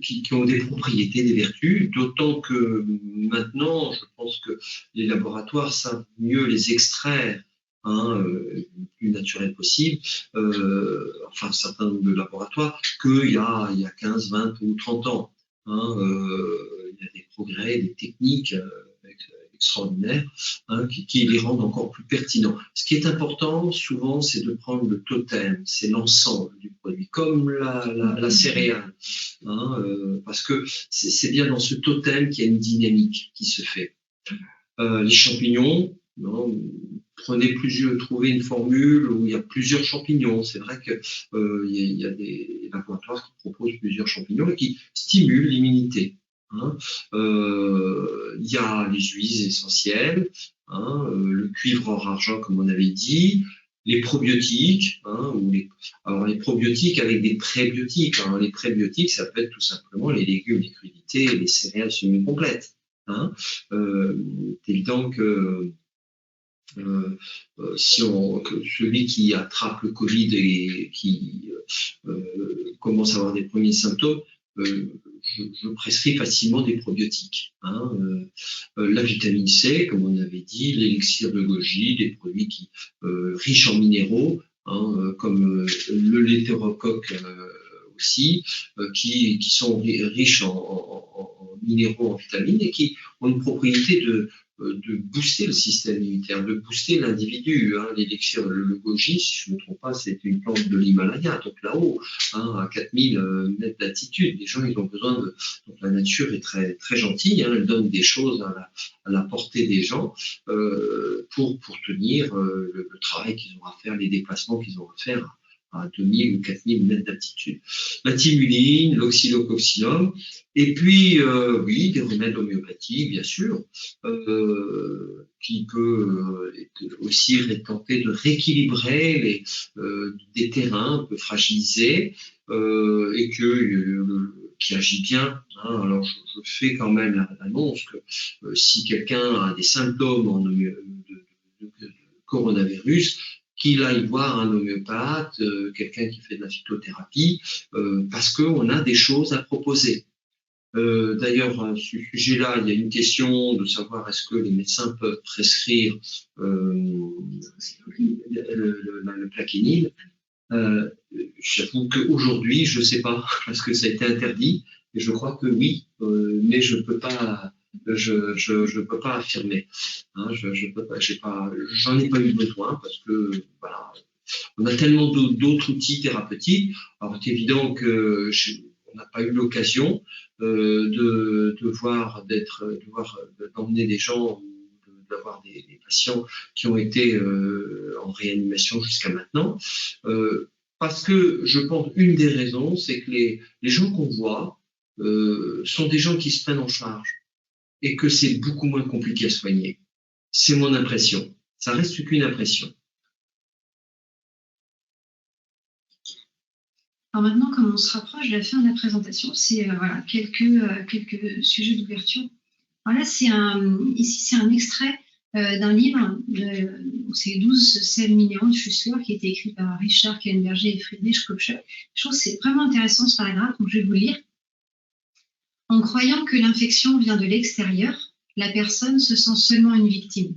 qui ont des propriétés, des vertus, d'autant que maintenant, je pense que les laboratoires savent mieux les extraire, le plus naturel possible, enfin un certain nombre de laboratoires, qu'il y a 15, 20 ou 30 ans. Il y a des progrès, des techniques extraordinaires qui les rendent encore plus pertinents. Ce qui est important, souvent, c'est de prendre le totem, c'est l'ensemble du produit, comme la céréale, parce que c'est bien dans ce totem qu'il y a une dynamique qui se fait. Les champignons, trouvez une formule où il y a plusieurs champignons. C'est vrai que il y a des laboratoires qui proposent plusieurs champignons et qui stimulent l'immunité. Il y a les huiles essentielles, le cuivre or argent comme on avait dit, les probiotiques, alors les probiotiques avec des prébiotiques. Les prébiotiques, ça peut être tout simplement les légumes, les crudités, les céréales semi-complètes. C'est évident que celui qui attrape le Covid et qui commence à avoir des premiers symptômes, je prescris facilement des probiotiques. La vitamine C, comme on avait dit, l'élixir de Golgi, des produits riches en minéraux, comme le létérocoque aussi, qui sont riches en minéraux, en vitamines, et qui ont une propriété de booster le système immunitaire, de booster l'individu. L'élixir, le Golgi, si je ne me trompe pas, c'est une plante de l'Himalaya, donc là-haut, à 4000 mètres d'altitude. Les gens, ils ont besoin de... Donc la nature est très, très gentille, elle donne des choses à la portée des gens pour tenir le travail qu'ils ont à faire, les déplacements qu'ils ont à faire à 2000 ou 4000 mètres d'altitude. La timuline, l'oxylococcinum, et puis, oui, des remèdes homéopathiques, bien sûr, qui peut aussi tenter de rééquilibrer des terrains un peu fragilisés et qui agit bien. Alors, je fais quand même l'annonce que si quelqu'un a des symptômes de coronavirus, qu'il aille voir un homéopathe, quelqu'un qui fait de la phytothérapie, parce qu'on a des choses à proposer. D'ailleurs, à ce sujet-là, il y a une question de savoir est-ce que les médecins peuvent prescrire le plaquenil. J'avoue qu'aujourd'hui, je ne sais pas, parce que ça a été interdit, et je crois que oui, mais je ne peux pas... Je peux pas affirmer. Je peux pas, j'en ai pas eu besoin parce que voilà, on a tellement d'autres outils thérapeutiques. Alors c'est évident que on n'a pas eu l'occasion d'emmener des gens, d'avoir des patients qui ont été en réanimation jusqu'à maintenant. Parce que je pense une des raisons, c'est que les gens qu'on voit sont des gens qui se prennent en charge et que c'est beaucoup moins compliqué à soigner. C'est mon impression. Ça reste qu'une impression. Alors maintenant, comme on se rapproche de la fin de la présentation, c'est voilà, quelques sujets d'ouverture. Alors là, ici, c'est un extrait d'un livre, c'est 12 sels minéraux de Schussler, qui a été écrit par Richard Kellenberger et Friedrich Kopsche. Je trouve que c'est vraiment intéressant ce paragraphe, donc je vais vous le lire. En croyant que l'infection vient de l'extérieur, la personne se sent seulement une victime.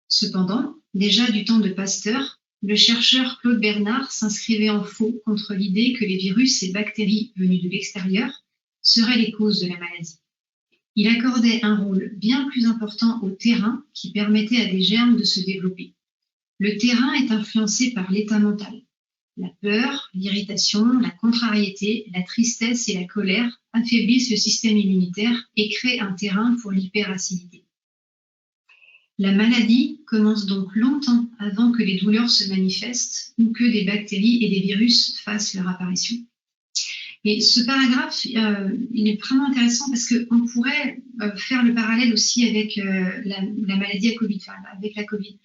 Cependant, déjà du temps de Pasteur, le chercheur Claude Bernard s'inscrivait en faux contre l'idée que les virus et bactéries venus de l'extérieur seraient les causes de la maladie. Il accordait un rôle bien plus important au terrain qui permettait à des germes de se développer. Le terrain est influencé par l'état mental. La peur, l'irritation, la contrariété, la tristesse et la colère affaiblissent le système immunitaire et créent un terrain pour l'hyperacidité. La maladie commence donc longtemps avant que les douleurs se manifestent ou que des bactéries et des virus fassent leur apparition. Et ce paragraphe, il est vraiment intéressant parce qu'on pourrait faire le parallèle aussi avec la maladie à Covid, enfin, avec la Covid,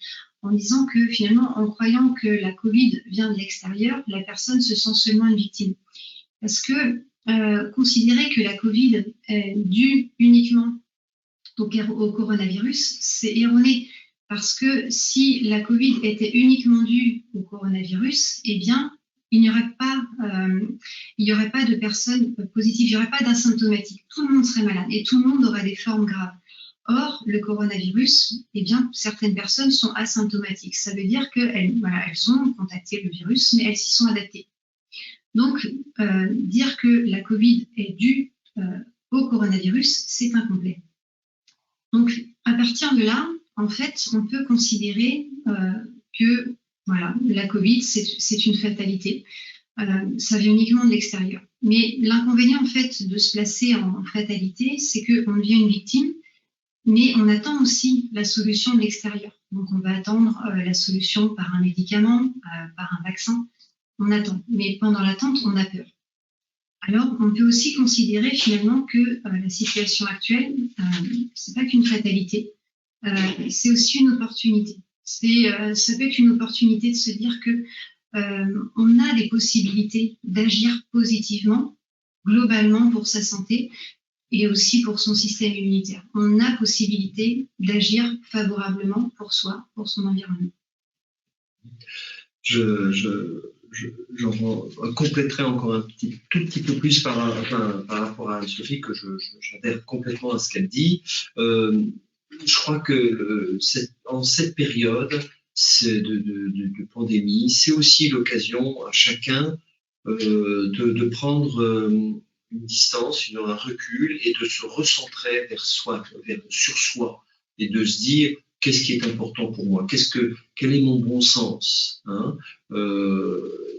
en disant que finalement, en croyant que la Covid vient de l'extérieur, la personne se sent seulement une victime. Parce que considérer que la Covid est due uniquement au coronavirus, c'est erroné. Parce que si la Covid était uniquement due au coronavirus, eh bien, il n'y il n'y aurait pas de personnes positives, il n'y aurait pas d'asymptomatiques. Tout le monde serait malade et tout le monde aurait des formes graves. Or, le coronavirus, eh bien, certaines personnes sont asymptomatiques. Ça veut dire qu'elles elles ont contacté le virus, mais elles s'y sont adaptées. Donc, dire que la Covid est due au coronavirus, c'est incomplet. Donc, à partir de là, en fait, on peut considérer que voilà, la Covid, c'est une fatalité. Ça vient uniquement de l'extérieur. Mais l'inconvénient, en fait, de se placer en fatalité, c'est qu'on devient une victime, mais on attend aussi la solution de l'extérieur. Donc, on va attendre la solution par un médicament, par un vaccin. On attend. Mais pendant l'attente, on a peur. Alors, on peut aussi considérer finalement que la situation actuelle, c'est pas qu'une fatalité, c'est aussi une opportunité. Ça peut être une opportunité de se dire que on a des possibilités d'agir positivement, globalement pour sa santé et aussi pour son système immunitaire. On a possibilité d'agir favorablement pour soi, pour son environnement. J'en compléterai encore un tout petit peu plus par rapport à Anne-Sophie, que j'adhère complètement à ce qu'elle dit. Je crois que en cette période de pandémie, c'est aussi l'occasion à chacun de prendre une distance, un recul et de se recentrer sur soi et de se dire qu'est-ce qui est important pour moi, quel est mon bon sens, hein,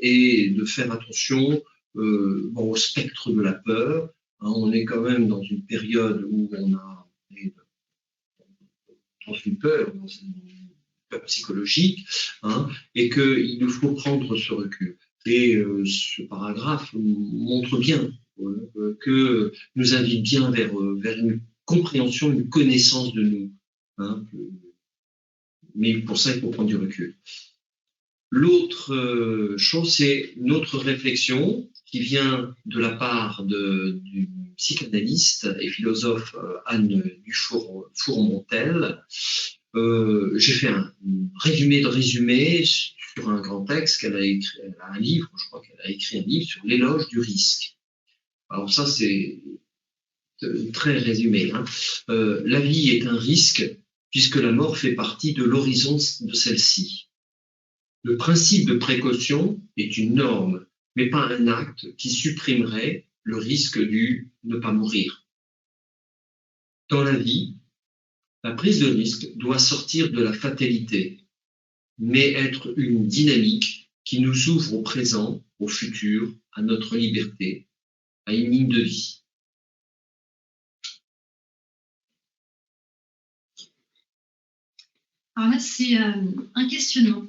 et de faire attention au spectre de la peur. Hein, on est quand même dans une période où on est dans une peur psychologique, hein, et qu'il nous faut prendre ce recul. Et ce paragraphe montre bien que nous invite bien vers une compréhension, une connaissance de nous. Hein, mais pour ça, il faut prendre du recul. L'autre chose, c'est notre réflexion qui vient de la part du psychanalyste et philosophe Anne Dufour-Montel. J'ai fait un résumé de résumé sur un grand texte qu'elle a écrit, elle a un livre, je crois qu'elle a écrit un livre sur l'éloge du risque. Alors ça, c'est très résumé. Hein. La vie est un risque puisque la mort fait partie de l'horizon de celle-ci. Le principe de précaution est une norme, mais pas un acte qui supprimerait le risque du ne pas mourir. Dans la vie, la prise de risque doit sortir de la fatalité, mais être une dynamique qui nous ouvre au présent, au futur, à notre liberté, à une ligne de vie. Alors là, c'est un questionnement.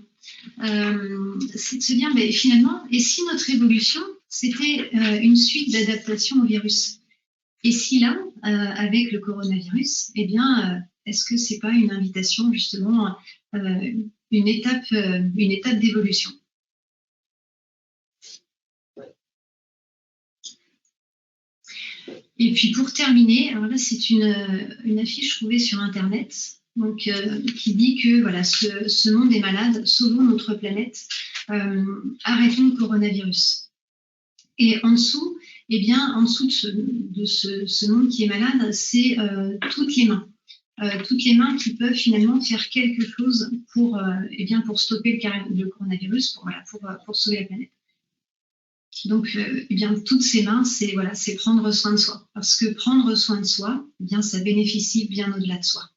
C'est de se dire, mais finalement, et si notre évolution, c'était une suite d'adaptation au virus? Et si là, avec le coronavirus, eh bien, est-ce que c'est pas une invitation justement, une étape d'évolution? Et puis pour terminer, alors là, c'est une affiche trouvée sur Internet. Donc, qui dit que voilà, ce monde est malade, sauvons notre planète, arrêtons le coronavirus. Et en dessous, eh bien, en dessous de ce monde qui est malade, c'est toutes les mains qui peuvent finalement faire quelque chose pour stopper le coronavirus, pour sauver la planète. Donc, eh bien, toutes ces mains, c'est prendre soin de soi, parce que prendre soin de soi, eh bien, ça bénéficie bien au-delà de soi.